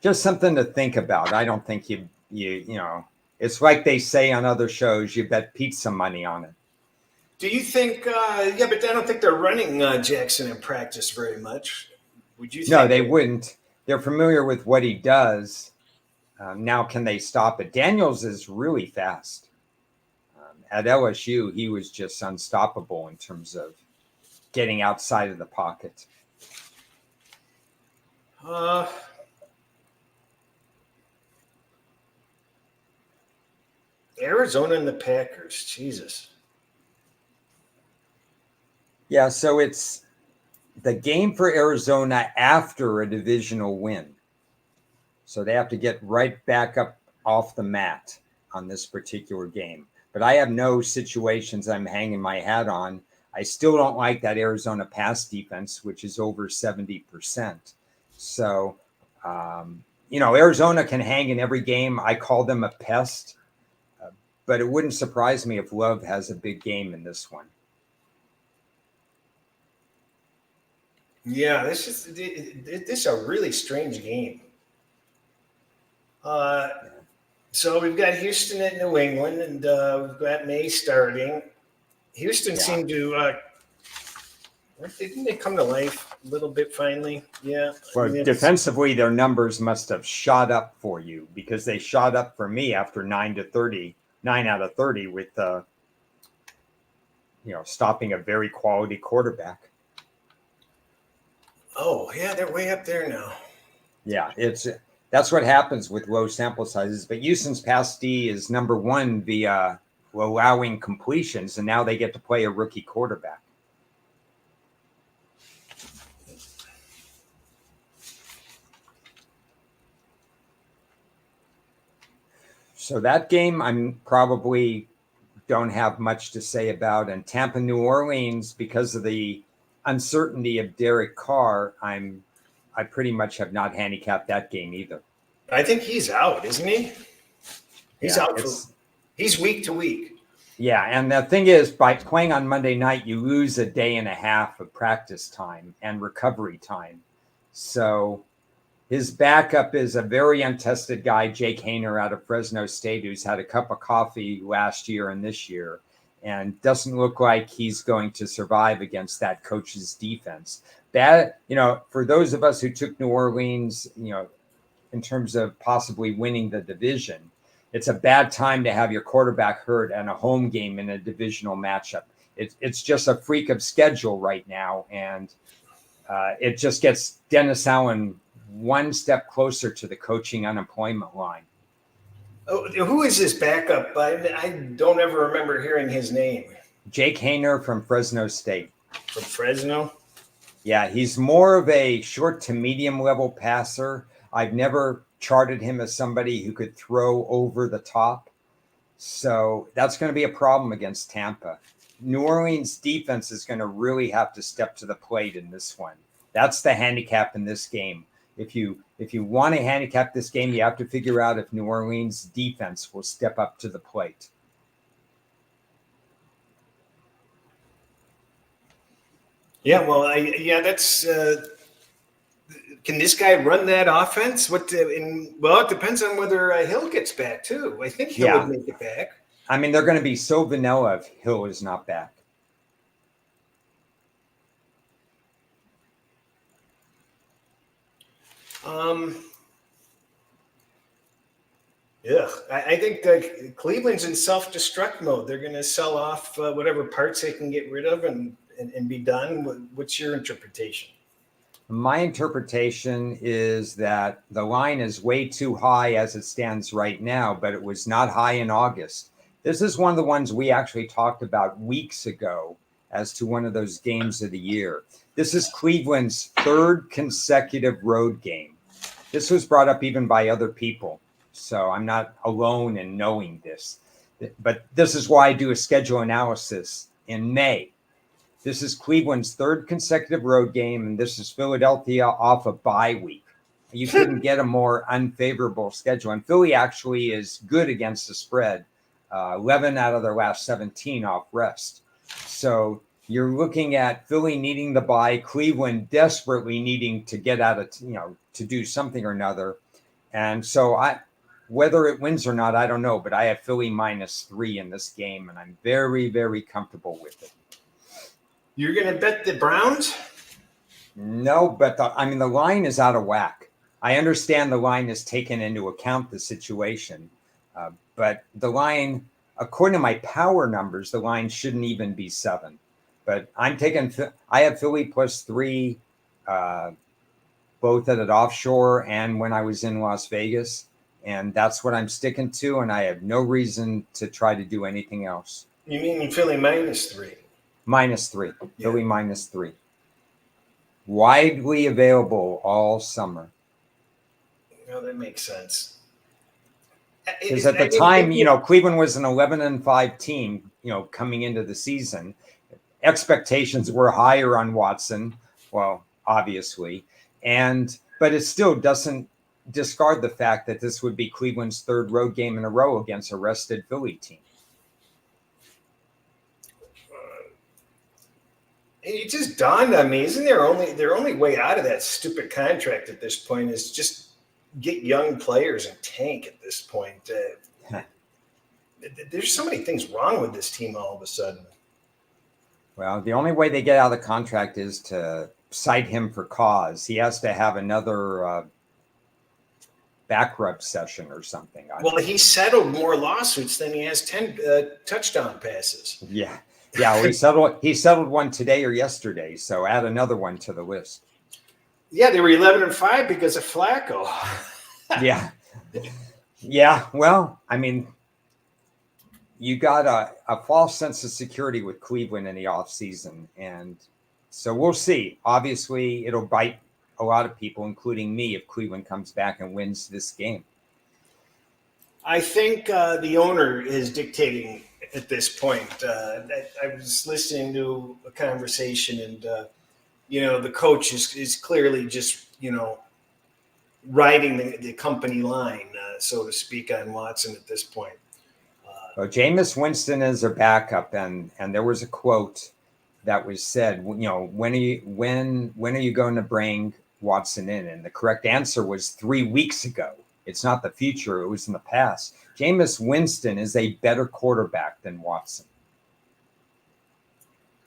[SPEAKER 2] Just something to think about. I don't think you know, it's like they say on other shows, you bet pizza money on it.
[SPEAKER 1] Do you think, but I don't think they're running Jackson in practice very much. Would you think?
[SPEAKER 2] No, they wouldn't. They're familiar with what he does. Now, can they stop it? Daniels is really fast. At LSU, he was just unstoppable in terms of getting outside of the pocket.
[SPEAKER 1] Arizona and the Packers. Jesus.
[SPEAKER 2] Yeah, so it's the game for Arizona after a divisional win. So they have to get right back up off the mat on this particular game. But I have no situations I'm hanging my hat on. I still don't like that Arizona pass defense, which is over 70%. So, Arizona can hang in every game. I call them a pest, but it wouldn't surprise me if Love has a big game in this one.
[SPEAKER 1] Yeah, this is a really strange game. So we've got Houston at New England, and we've got May starting. Houston seemed to didn't they come to life a little bit finally? Yeah.
[SPEAKER 2] Well, defensively, their numbers must have shot up for you, because they shot up for me after 9 out of 30 with stopping a very quality quarterback.
[SPEAKER 1] Oh yeah, they're way up there now.
[SPEAKER 2] Yeah, that's what happens with low sample sizes. But Houston's pass D is number one via allowing completions, and now they get to play a rookie quarterback. So that game, I'm probably don't have much to say about. And Tampa, New Orleans, because of the uncertainty of Derek Carr, I pretty much have not handicapped that game either.
[SPEAKER 1] I think he's out, isn't he? He's out. He's week to week.
[SPEAKER 2] Yeah, and the thing is, by playing on Monday night, you lose a day and a half of practice time and recovery time. So his backup is a very untested guy, Jake Haener out of Fresno State, who's had a cup of coffee last year and this year, and doesn't look like he's going to survive against that coach's defense. For those of us who took New Orleans, in terms of possibly winning the division, it's a bad time to have your quarterback hurt and a home game in a divisional matchup. It's just a freak of schedule right now, and it just gets Dennis Allen one step closer to the coaching unemployment line.
[SPEAKER 1] Oh, who is this backup? I don't ever remember hearing his name.
[SPEAKER 2] Jake Haener from Fresno State.
[SPEAKER 1] From Fresno?
[SPEAKER 2] Yeah, he's more of a short to medium level passer. I've never charted him as somebody who could throw over the top. So that's going to be a problem against Tampa. New Orleans defense is going to really have to step to the plate in this one. That's the handicap in this game. If you want to handicap this game, you have to figure out if New Orleans defense will step up to the plate.
[SPEAKER 1] Yeah, well, that's. Can this guy run that offense? It depends on whether Hill gets back too. I think Hill would make it back.
[SPEAKER 2] I mean, they're going to be so vanilla if Hill is not back.
[SPEAKER 1] I think Cleveland's in self-destruct mode. They're going to sell off whatever parts they can get rid of and be done. What's your interpretation?
[SPEAKER 2] My interpretation is that the line is way too high as it stands right now, but it was not high in August. This is one of the ones we actually talked about weeks ago as to one of those games of the year. This is Cleveland's third consecutive road game. This was brought up even by other people, so I'm not alone in knowing this. But this is why I do a schedule analysis in May. This is Cleveland's third consecutive road game, and this is Philadelphia off a bye week. You couldn't get a more unfavorable schedule. And Philly actually is good against the spread, 11 out of their last 17 off rest. So you're looking at Philly needing the bye, Cleveland desperately needing to get out of, to do something or another. And so whether it wins or not, I don't know, but I have Philly -3 in this game, and I'm very, very comfortable with it.
[SPEAKER 1] You're going to bet the Browns?
[SPEAKER 2] No, but the line is out of whack. I understand the line is taken into account the situation, but the line, according to my power numbers, the line shouldn't even be 7. But I have Philly +3, both at an offshore and when I was in Las Vegas, and that's what I'm sticking to, and I have no reason to try to do anything else.
[SPEAKER 1] You mean Philly -3?
[SPEAKER 2] -3. Yeah. Philly -3. Widely available all summer.
[SPEAKER 1] That makes sense.
[SPEAKER 2] Because at the time, Cleveland was an 11-5 team, coming into the season. Expectations were higher on Watson, well, obviously, but it still doesn't discard the fact that this would be Cleveland's third road game in a row against a rested Philly team.
[SPEAKER 1] It just dawned on me, isn't their only way out of that stupid contract at this point is just get young players and tank at this point. There's so many things wrong with this team all of a sudden.
[SPEAKER 2] Well, the only way they get out of the contract is to cite him for cause. He has to have another back rub session or something.
[SPEAKER 1] Well, he settled more lawsuits than he has 10 touchdown passes.
[SPEAKER 2] Yeah. Well, he settled one today or yesterday, so add another one to the list.
[SPEAKER 1] Yeah, they were 11-5 because of Flacco.
[SPEAKER 2] Yeah. Well, I mean, you got a false sense of security with Cleveland in the offseason, and so we'll see. Obviously, it'll bite a lot of people, including me, if Cleveland comes back and wins this game. I
[SPEAKER 1] think the owner is dictating at this point. I was listening to a conversation, and the coach is clearly just riding the company line, so to speak, on Watson at this point.
[SPEAKER 2] Well, Jameis Winston is a backup, and there was a quote that was said, when are you going to bring Watson in? And the correct answer was 3 weeks ago. It's not the future; it was in the past. Jameis Winston is a better quarterback than Watson.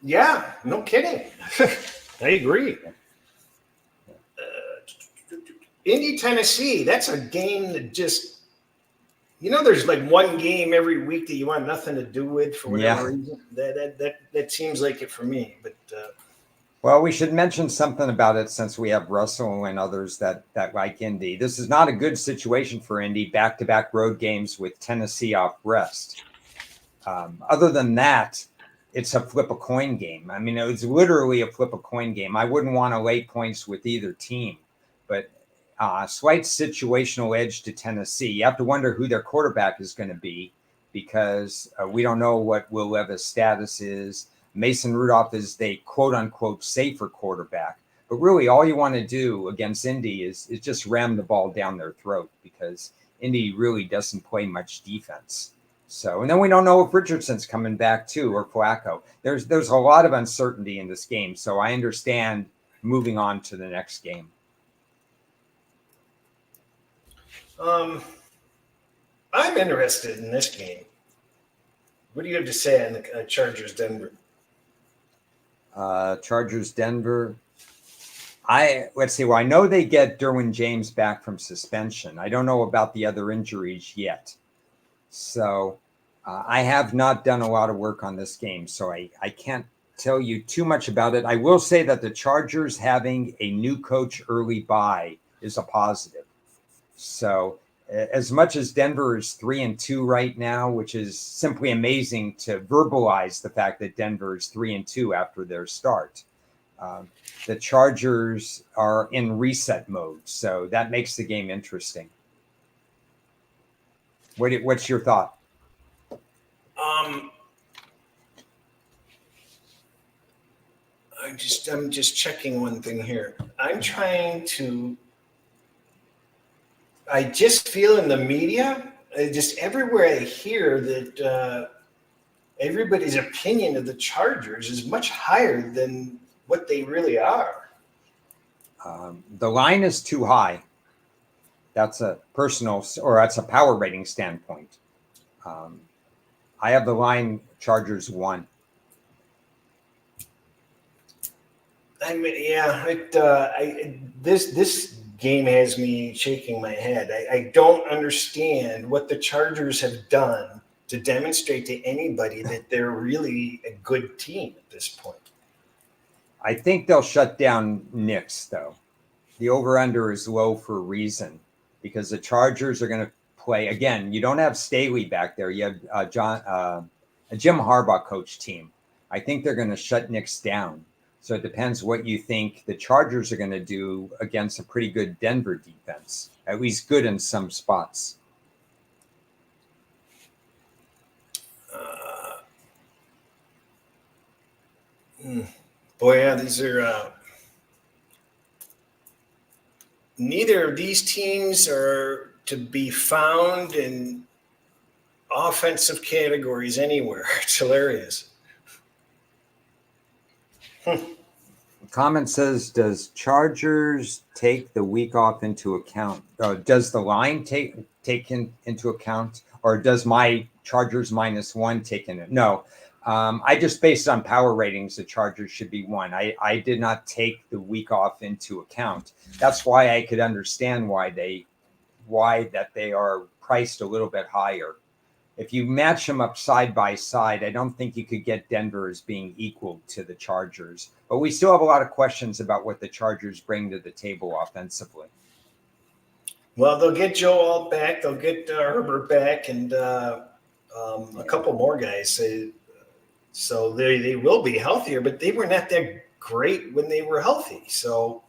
[SPEAKER 1] Yeah, no kidding. I agree. Indy, Tennessee, that's a game that just, there's like one game every week that you want nothing to do with for whatever reason. That seems like it for me. But
[SPEAKER 2] well, we should mention something about it since we have Russell and others that like Indy. This is not a good situation for Indy, back-to-back road games with Tennessee off rest. Other than that, it's a flip a coin game. I mean, it's literally a flip a coin game. I wouldn't want to lay points with either team, but slight situational edge to Tennessee. You have to wonder who their quarterback is going to be because we don't know what Will Levis' status is. Mason Rudolph is the quote unquote safer quarterback, but really all you want to do against Indy is just ram the ball down their throat because Indy really doesn't play much defense. So, and then we don't know if Richardson's coming back too, or Flacco. There's a lot of uncertainty in this game. So I understand moving on to the next game.
[SPEAKER 1] I'm interested in this game. What do you have to say on the Chargers Denver?
[SPEAKER 2] Chargers Denver. Let's see. Well, I know they get Derwin James back from suspension. I don't know about the other injuries yet. So I have not done a lot of work on this game, so I can't tell you too much about it. I will say that the Chargers having a new coach early bye is a positive. So as much as Denver is 3-2 right now, which is simply amazing to verbalize the fact that Denver is 3-2 after their start. The Chargers are in reset mode, so that makes the game interesting. What's your thought?
[SPEAKER 1] I'm just checking one thing here. I just feel in the media, just everywhere I hear that everybody's opinion of the Chargers is much higher than what they really are.
[SPEAKER 2] The line is too high. That's a that's a power rating standpoint. I have the line Chargers 1.
[SPEAKER 1] I mean, yeah, this game has me shaking my head. I don't understand what the Chargers have done to demonstrate to anybody that they're really a good team at this point.
[SPEAKER 2] I think they'll shut down Knicks, though. The over-under is low for a reason because the Chargers are going to play. Again, you don't have Staley back there. You have a Jim Harbaugh coach team. I think they're going to shut Knicks down. So it depends what you think the Chargers are going to do against a pretty good Denver defense, at least good in some spots.
[SPEAKER 1] Boy, yeah, these are neither of these teams are to be found in offensive categories anywhere. It's hilarious.
[SPEAKER 2] Comment says, does Chargers take the week off into account? Does the line take into account, or does my Chargers -1 take in it? No, I just based on power ratings, the Chargers should be 1. I did not take the week off into account. That's why I could understand why that they are priced a little bit higher. If you match them up side by side, I don't think you could get Denver as being equal to the Chargers. But we still have a lot of questions about what the Chargers bring to the table offensively.
[SPEAKER 1] Well, they'll get Joe Alt back. They'll get Herbert back, and a couple more guys. So they will be healthier, but they were not that great when they were healthy. So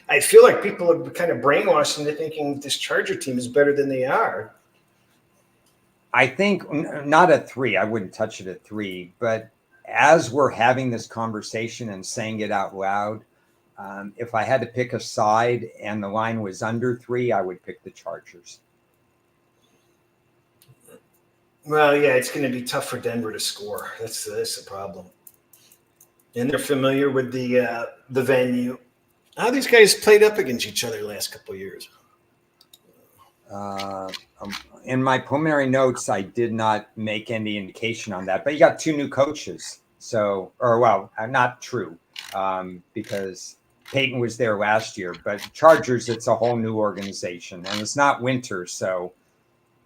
[SPEAKER 1] I feel like people are kind of brainwashed into thinking this Charger team is better than they are.
[SPEAKER 2] I think not at 3. I wouldn't touch it at 3. But as we're having this conversation and saying it out loud, if I had to pick a side and the line was under 3, I would pick the Chargers.
[SPEAKER 1] Well, yeah, it's going to be tough for Denver to score. That's the problem. And they're familiar with the venue. How these guys played up against each other the last couple of years?
[SPEAKER 2] In my preliminary notes, I did not make any indication on that. But you got 2 new coaches. So, not true, because Peyton was there last year. But Chargers, it's a whole new organization. And it's not winter, so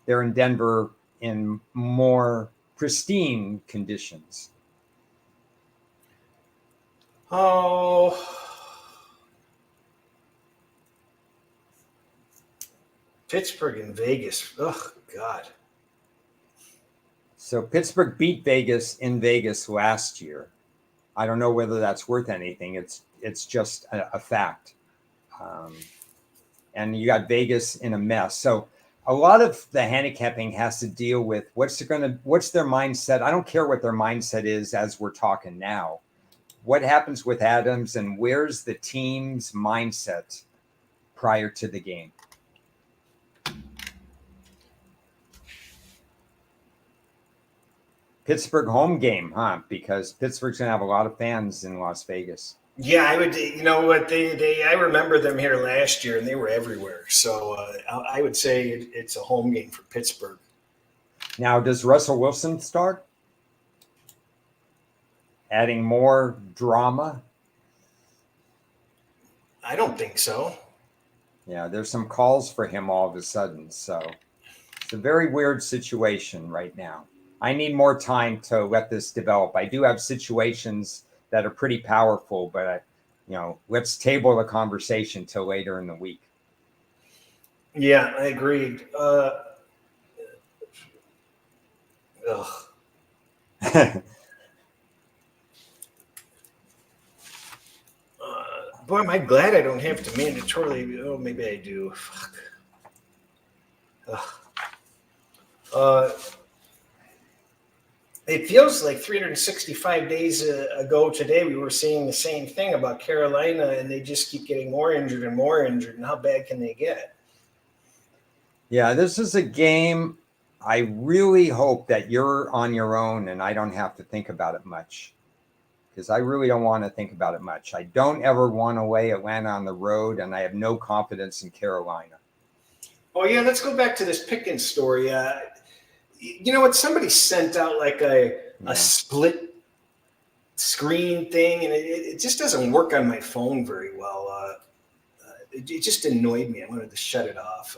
[SPEAKER 2] they're in Denver in more pristine conditions.
[SPEAKER 1] Oh, Pittsburgh and Vegas. Oh, God.
[SPEAKER 2] So Pittsburgh beat Vegas in Vegas last year. I don't know whether that's worth anything. It's just a fact. And you got Vegas in a mess. So a lot of the handicapping has to deal with what's their mindset. I don't care what their mindset is as we're talking now. What happens with Adams, and where's the team's mindset prior to the game? Pittsburgh home game, huh? Because Pittsburgh's going to have a lot of fans in Las Vegas.
[SPEAKER 1] Yeah, I would. You know what? I remember them here last year, and they were everywhere. So I would say it's a home game for Pittsburgh.
[SPEAKER 2] Now, does Russell Wilson start? Adding more drama?
[SPEAKER 1] I don't think so.
[SPEAKER 2] Yeah, there's some calls for him all of a sudden. So it's a very weird situation right now. I need more time to let this develop. I do have situations that are pretty powerful, but let's table the conversation till later in the week.
[SPEAKER 1] Yeah, I agreed. Boy, am I glad I don't have to mandatorily. Oh, maybe I do. Fuck. It feels like 365 days ago today, we were seeing the same thing about Carolina, and they just keep getting more injured and more injured. And how bad can they get?
[SPEAKER 2] Yeah, this is a game. I really hope that you're on your own and I don't have to think about it much, because I really don't want to think about it much. I don't ever want to lay Atlanta on the road, and I have no confidence in Carolina.
[SPEAKER 1] Oh, yeah, let's go back to this Pickens story. You know what? Somebody sent out like a split screen thing, and it just doesn't work on my phone very well. It just annoyed me. I wanted to shut it off.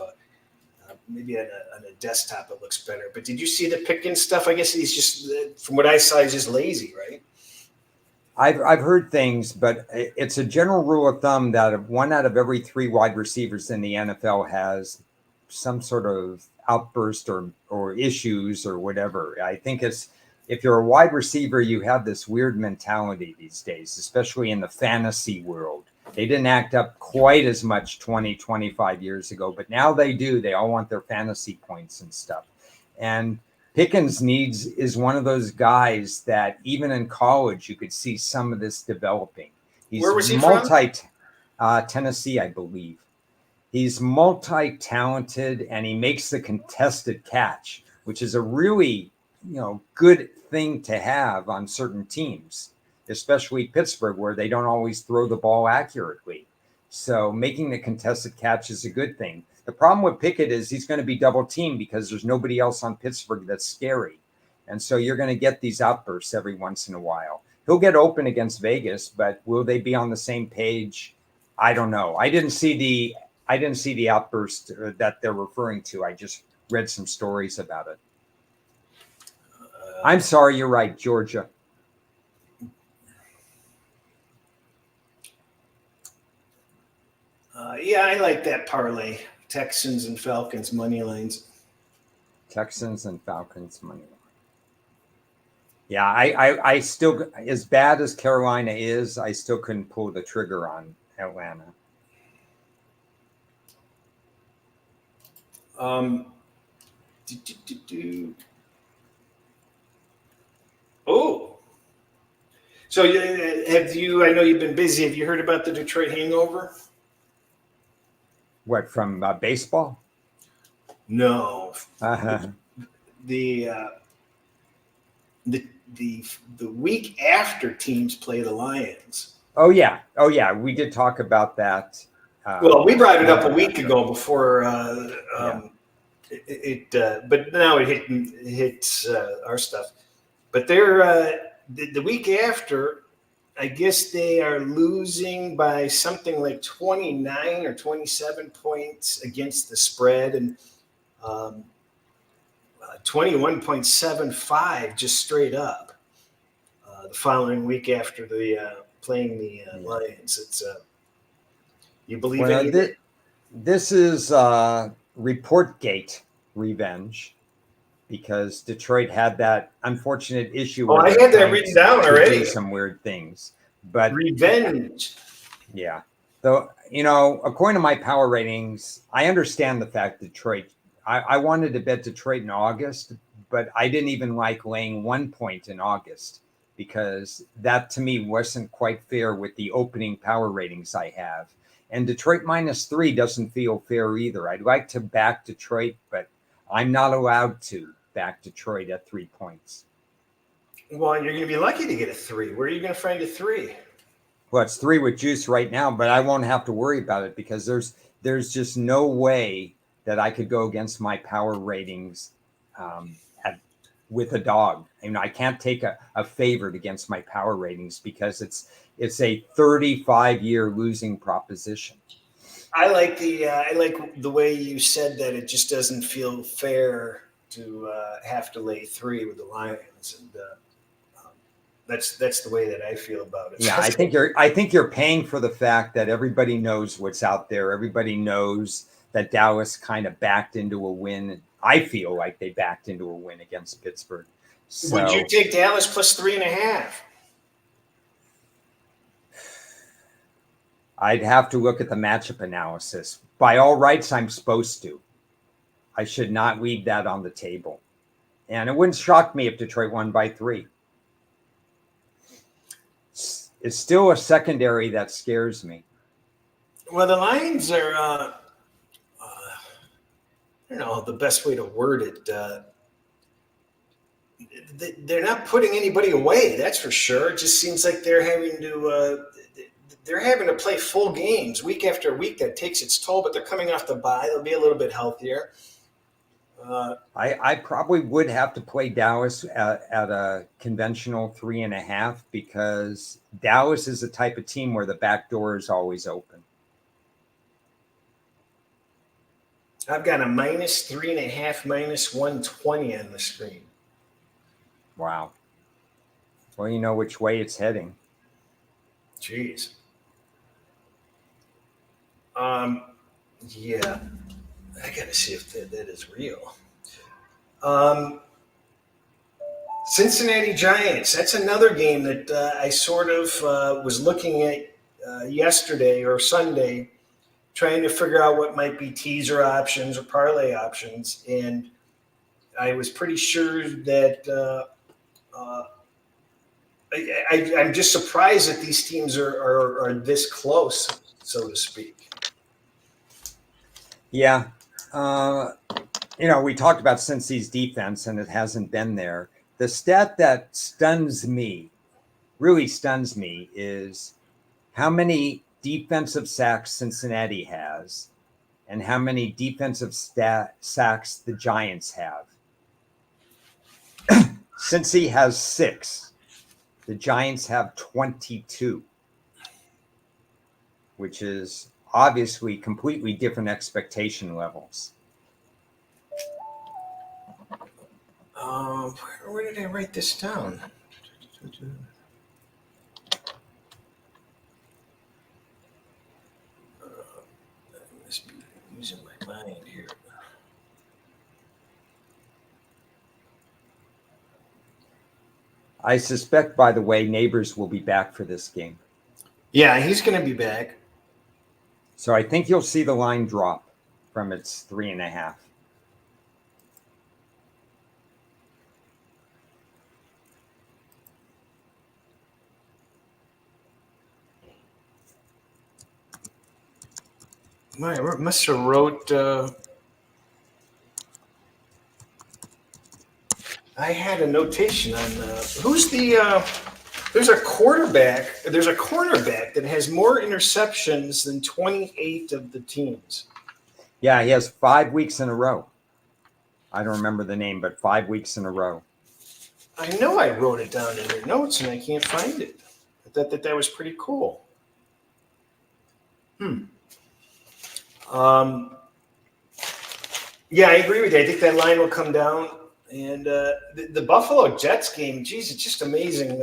[SPEAKER 1] Maybe on a desktop it looks better. But did you see the Pickens stuff? I guess he's just, from what I saw, he's just lazy, right?
[SPEAKER 2] I've heard things, but it's a general rule of thumb that 1 out of every 3 wide receivers in the NFL has some sort of outburst or issues or whatever. I think it's if you're a wide receiver, you have this weird mentality these days, especially in the fantasy world. They didn't act up quite as much 20, 25 years ago, but now they do. They all want their fantasy points and stuff. And Pickens is one of those guys that even in college, you could see some of this developing. He's
[SPEAKER 1] Where was he from?
[SPEAKER 2] Tennessee, I believe. He's multi-talented, and he makes the contested catch, which is a really, good thing to have on certain teams, especially Pittsburgh, where they don't always throw the ball accurately. So making the contested catch is a good thing. The problem with Pickett is he's going to be double teamed because there's nobody else on Pittsburgh that's scary. And so you're going to get these outbursts every once in a while. He'll get open against Vegas, but will they be on the same page? I don't know. I didn't see the outburst that they're referring to. I just read some stories about it. I'm sorry, you're right, Georgia.
[SPEAKER 1] Yeah, I like that parlay. Texans and Falcons money lines.
[SPEAKER 2] Texans and Falcons money line. Yeah, I still, as bad as Carolina is, I still couldn't pull the trigger on Atlanta.
[SPEAKER 1] Oh, so I know you've been busy. Have you heard about the Detroit hangover?
[SPEAKER 2] What, from baseball?
[SPEAKER 1] No.
[SPEAKER 2] Uh-huh.
[SPEAKER 1] The week after teams play the Lions.
[SPEAKER 2] Oh yeah. We did talk about that.
[SPEAKER 1] Well, we brought it up a week ago before but now it hits our stuff. But they're the week after, I guess they are losing by something like 29 or 27 points against the spread, and 21.75 just straight up. The following week after the playing the Lions, it's you believe it?
[SPEAKER 2] This is Reportgate revenge, because Detroit had that unfortunate issue.
[SPEAKER 1] I had that written down already.
[SPEAKER 2] Do some weird things, but
[SPEAKER 1] revenge.
[SPEAKER 2] Yeah. Though, according to my power ratings, I understand the fact Detroit. I wanted to bet Detroit in August, but I didn't even like laying 1 point in August, because that to me wasn't quite fair with the opening power ratings I have. And Detroit -3 doesn't feel fair either. I'd like to back Detroit, but I'm not allowed to back Detroit at 3 points.
[SPEAKER 1] Well, you're going to be lucky to get a 3. Where are you going to find a 3?
[SPEAKER 2] Well, it's 3 with juice right now, but I won't have to worry about it, because there's just no way that I could go against my power ratings with a dog. I can't take a favorite against my power ratings, because it's a 35-year losing proposition.
[SPEAKER 1] I like the way you said that. It just doesn't feel fair to have to lay 3 with the Lions, and that's the way that I feel about it.
[SPEAKER 2] Yeah, I think you're paying for the fact that everybody knows what's out there. Everybody knows that Dallas kind of backed into a win. I feel like they backed into a win against Pittsburgh. So,
[SPEAKER 1] would you take Dallas plus 3.5?
[SPEAKER 2] I'd have to look at the matchup analysis. By all rights, I'm supposed to. I should not leave that on the table. And it wouldn't shock me if Detroit won by 3. It's still a secondary that scares me.
[SPEAKER 1] Well, the Lions are, I don't know the best way to word it. They're not putting anybody away, that's for sure. It just seems like they're having to play full games week after week. That takes its toll, but they're coming off the bye. They'll be a little bit healthier.
[SPEAKER 2] I probably would have to play Dallas at a conventional 3.5, because Dallas is the type of team where the back door is always open.
[SPEAKER 1] I've got a -3.5, -120 on the screen.
[SPEAKER 2] Wow. Well, you know which way it's heading.
[SPEAKER 1] Jeez. Yeah. I got to see if that is real. Cincinnati Giants. That's another game that I sort of was looking at yesterday or Sunday, trying to figure out what might be teaser options or parlay options. And I was pretty sure that I'm just surprised that these teams are this close, so to speak.
[SPEAKER 2] Yeah. We talked about Cincy's defense, and it hasn't been there. The stat that really stuns me, is how many defensive sacks Cincinnati has and how many defensive sacks the Giants have. Cincy has 6. The Giants have 22, which is obviously completely different expectation levels.
[SPEAKER 1] Where did I write this down? I must be using my mind here.
[SPEAKER 2] I suspect, by the way, Neighbors will be back for this game.
[SPEAKER 1] Yeah, he's going to be back.
[SPEAKER 2] So I think you'll see the line drop from its 3.5.
[SPEAKER 1] I must have wrote. I had a notation on who's the. There's a quarterback. There's a cornerback that has more interceptions than 28 of the teams.
[SPEAKER 2] Yeah, he has 5 weeks in a row. I don't remember the name, but 5 weeks in a row.
[SPEAKER 1] I know I wrote it down in your notes, and I can't find it. I thought that was pretty cool. Yeah, I agree with you. I think that line will come down. And the Buffalo Jets game, geez, it's just amazing.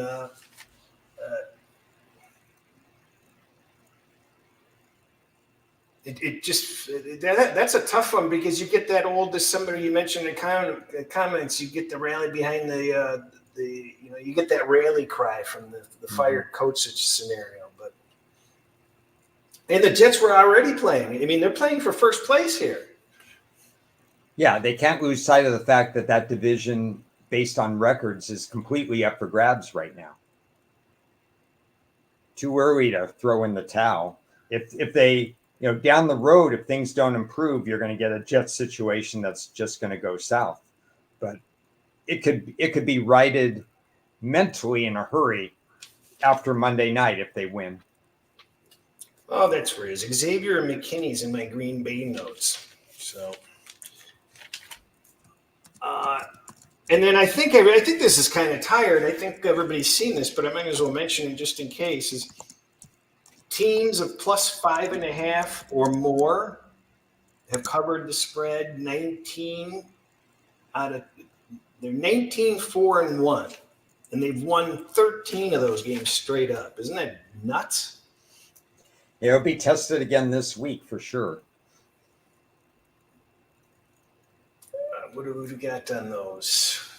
[SPEAKER 1] That's a tough one, because you get that old December, you mentioned in the comments, you get the rally behind you get that rally cry from the fired coach scenario. And the Jets were already playing. I mean, they're playing for first place here.
[SPEAKER 2] Yeah, they can't lose sight of the fact that division, based on records, is completely up for grabs right now. Too early to throw in the towel. If they, down the road, if things don't improve, you're going to get a Jets situation that's just going to go south. But it could be righted mentally in a hurry after Monday night if they win.
[SPEAKER 1] Oh, that's where it is. Xavier McKinney's in my Green Bay notes. So, and then I think this is kind of tired. I think everybody's seen this, but I might as well mention it just in case. Is teams of plus 5.5 or more have covered the spread 19 out of they're 19-4-1, and they've won 13 of those games straight up. Isn't that nuts?
[SPEAKER 2] It'll be tested again this week for sure.
[SPEAKER 1] What do we got on those?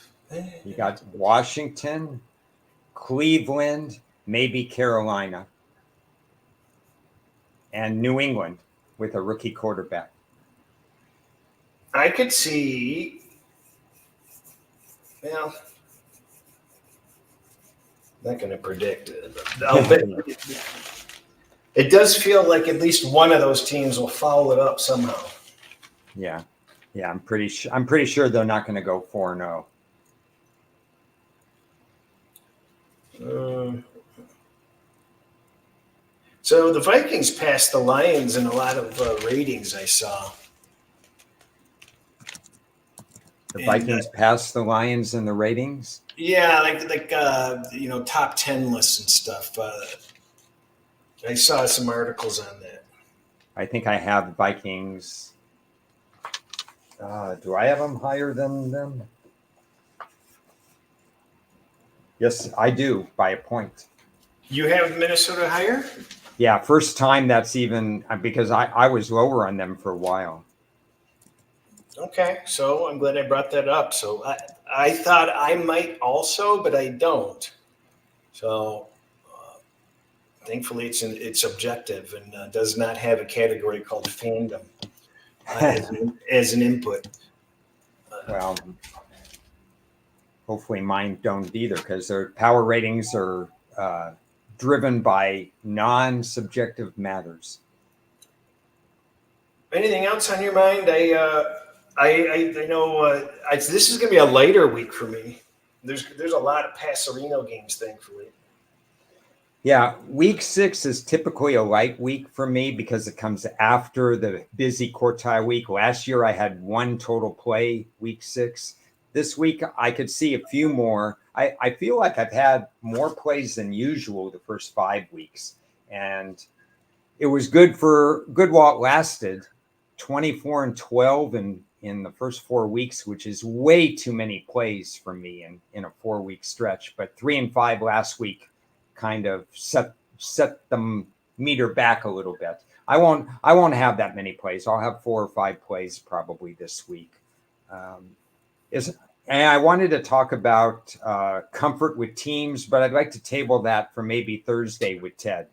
[SPEAKER 2] You got Washington, Cleveland, maybe Carolina, and New England with a rookie quarterback.
[SPEAKER 1] I could see, well, not going to predict it. I'll bet it does feel like at least one of those teams will follow it up somehow.
[SPEAKER 2] Yeah, I'm pretty sure they're not going to go 4-0.
[SPEAKER 1] So the Vikings passed the Lions in a lot of ratings I saw.
[SPEAKER 2] The Vikings passed the Lions in the ratings?
[SPEAKER 1] Yeah, like top 10 lists and stuff. I saw some articles on that.
[SPEAKER 2] I think I have Vikings. Do I have them higher than them? Yes, I do, by a point.
[SPEAKER 1] You have Minnesota higher?
[SPEAKER 2] Yeah, first time that's even, because I was lower on them for a while.
[SPEAKER 1] Okay, so I'm glad I brought that up. So I thought I might also, but I don't. So thankfully, it's objective and does not have a category called fandom as an input.
[SPEAKER 2] Well, hopefully mine don't either, because their power ratings are driven by non-subjective matters.
[SPEAKER 1] Anything else on your mind? I know this is going to be a lighter week for me. There's a lot of Passerino games, thankfully.
[SPEAKER 2] Yeah, week 6 is typically a light week for me because it comes after the busy quartile week. Last year I had one total play week 6. This week I could see a few more. I feel like I've had more plays than usual the first 5 weeks. And it was good while it lasted. 24-12 in the first 4 weeks, which is way too many plays for me in a 4-week stretch. But 3-5 last week kind of set the meter back a little bit. I won't have that many plays. I'll have 4 or 5 plays probably this week. And I wanted to talk about comfort with teams, but I'd like to table that for maybe Thursday with Ted.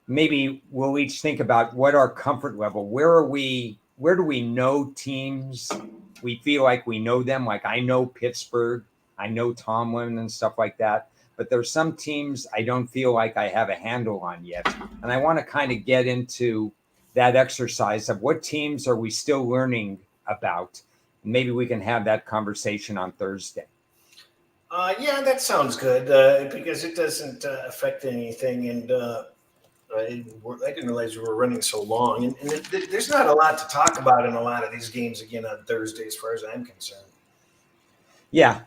[SPEAKER 2] Maybe we'll each think about what our comfort level. Where do we know teams? We feel like we know them. Like I know Pittsburgh, I know Tomlin and stuff like that. But there's some teams I don't feel like I have a handle on yet. And I want to kind of get into that exercise of what teams are we still learning about. And maybe we can have that conversation on Thursday.
[SPEAKER 1] Yeah, that sounds good because it doesn't affect anything. And I didn't realize we were running so long. And there's not a lot to talk about in a lot of these games again on Thursday, as far as I'm concerned.
[SPEAKER 2] Yeah.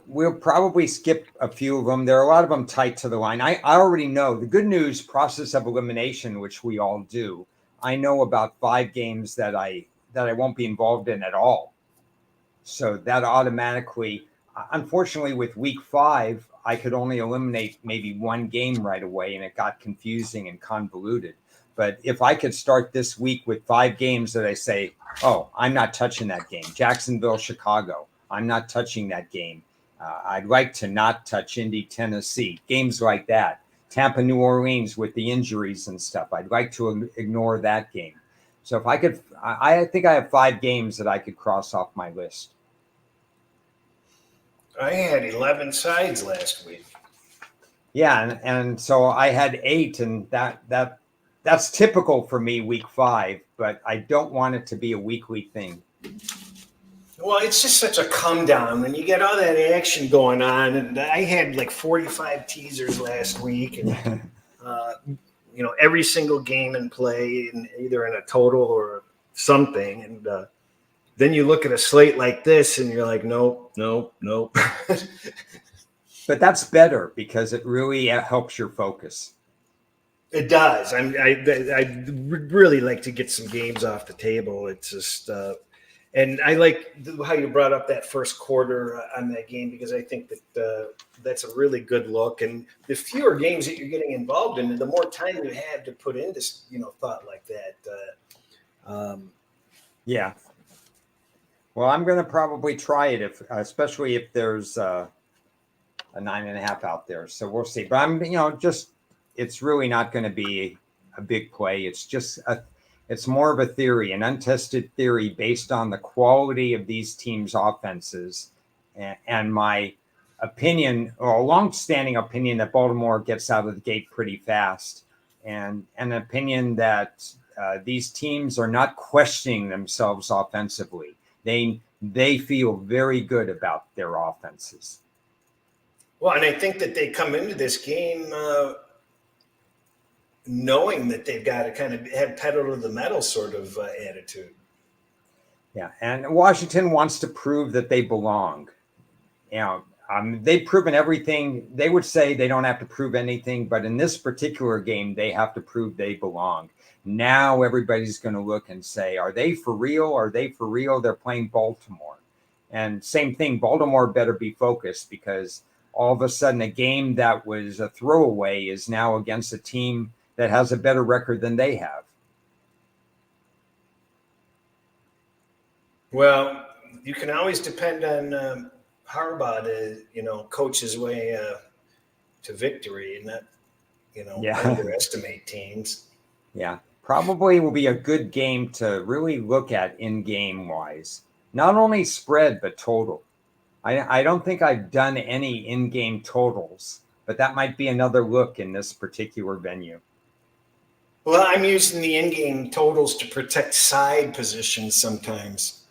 [SPEAKER 2] We'll probably skip a few of them. There are a lot of them tight to the line. I already know the good news process of elimination, which we all do. I know about 5 games that I won't be involved in at all. So that automatically, unfortunately, with week 5, I could only eliminate maybe 1 game right away, and it got confusing and convoluted. But if I could start this week with 5 games that I say, oh, I'm not touching that game. Jacksonville, Chicago. I'm not touching that game. I'd like to not touch Indy, Tennessee, games like that. Tampa, New Orleans with the injuries and stuff. I'd like to ignore that game. So if I could, I think I have 5 games that I could cross off my list.
[SPEAKER 1] I had 11 sides last week.
[SPEAKER 2] Yeah, and so I had 8, and that's typical for me week 5, but I don't want it to be a weekly thing.
[SPEAKER 1] Well, it's just such a come down when you get all that action going on. And I had like 45 teasers last week, and every single game in play, either in a total or something. And then you look at a slate like this, and you're like, nope.
[SPEAKER 2] But that's better because it really helps your focus.
[SPEAKER 1] It does. I really like to get some games off the table. It's just. And I like how you brought up that first quarter on that game, because I think that that's a really good look. And the fewer games that you're getting involved in, the more time you have to put into thought like that.
[SPEAKER 2] Yeah. Well, I'm going to probably try it especially if there's a 9.5 out there. So we'll see. But it's really not going to be a big play. It's just it's more of a theory, an untested theory based on the quality of these teams' offenses and my opinion, or a long-standing opinion, that Baltimore gets out of the gate pretty fast, and an opinion that these teams are not questioning themselves offensively. They feel very good about their offenses.
[SPEAKER 1] Well, and I think that they come into this game knowing that they've got to kind of have pedal to the metal sort of attitude.
[SPEAKER 2] Yeah, and Washington wants to prove that they belong. They've proven everything. They would say they don't have to prove anything, but in this particular game, they have to prove they belong. Now everybody's going to look and say, are they for real? Are they for real? They're playing Baltimore. And same thing, Baltimore better be focused, because all of a sudden a game that was a throwaway is now against a team that has a better record than they have.
[SPEAKER 1] Well, you can always depend on Harbaugh to, coach his way to victory and not,
[SPEAKER 2] Yeah.
[SPEAKER 1] underestimate teams.
[SPEAKER 2] Yeah, probably will be a good game to really look at in-game wise. Not only spread, but total. I don't think I've done any in-game totals, but that might be another look in this particular venue.
[SPEAKER 1] Well, I'm using the in-game totals to protect side positions sometimes.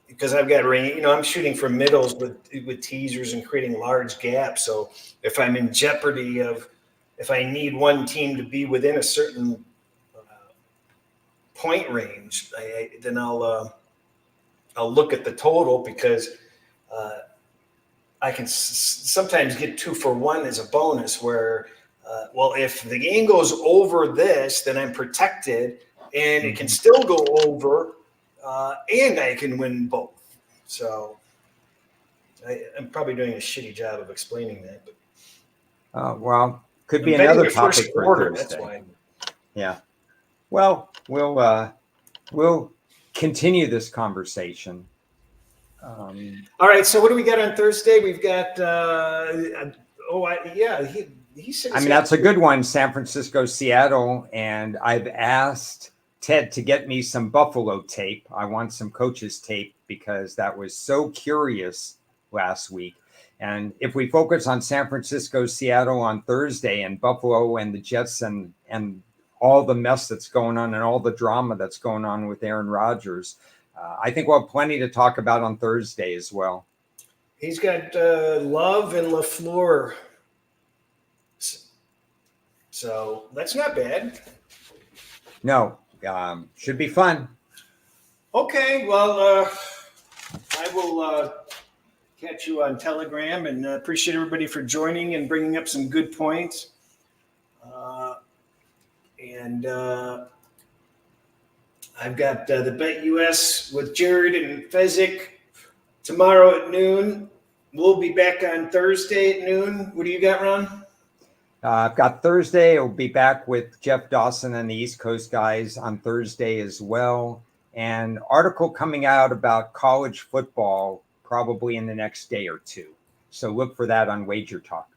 [SPEAKER 1] Because I've got range, I'm shooting for middles with teasers and creating large gaps. So if I'm in jeopardy if I need one team to be within a certain point range, then I'll look at the total because I can sometimes get 2 for 1 as a bonus where, if the game goes over this, then I'm protected and it can still go over and I can win both. So I'm probably doing a shitty job of explaining that.
[SPEAKER 2] But could be
[SPEAKER 1] I'm betting
[SPEAKER 2] another
[SPEAKER 1] the first
[SPEAKER 2] topic for
[SPEAKER 1] quarter,
[SPEAKER 2] Thursday.
[SPEAKER 1] that's why.
[SPEAKER 2] Yeah. Well, we'll continue this conversation.
[SPEAKER 1] All right. So what do we got on Thursday? We've got. He said.
[SPEAKER 2] That's a good one. San Francisco, Seattle, and I've asked Ted to get me some Buffalo tape. I want some coaches tape because that was so curious last week. And if we focus on San Francisco, Seattle on Thursday, and Buffalo and the Jets and all the mess that's going on and all the drama that's going on with Aaron Rodgers, I think we'll have plenty to talk about on Thursday as well.
[SPEAKER 1] He's got Love and LaFleur. So that's not bad.
[SPEAKER 2] No, should be fun.
[SPEAKER 1] Okay, well, I will catch you on Telegram, and appreciate everybody for joining and bringing up some good points. I've got the Bet US with Jared and Fezzik tomorrow at noon. We'll be back on Thursday at noon. What do you got, Ron?
[SPEAKER 2] I've got Thursday. I'll be back with Jeff Dawson and the East Coast guys on Thursday as well. An article coming out about college football probably in the next day or two. So look for that on Wager Talk.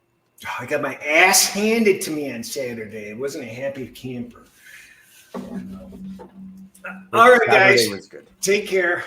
[SPEAKER 1] I got my ass handed to me on Saturday. I wasn't a happy camper. All right, guys.
[SPEAKER 2] Was good.
[SPEAKER 1] Take care.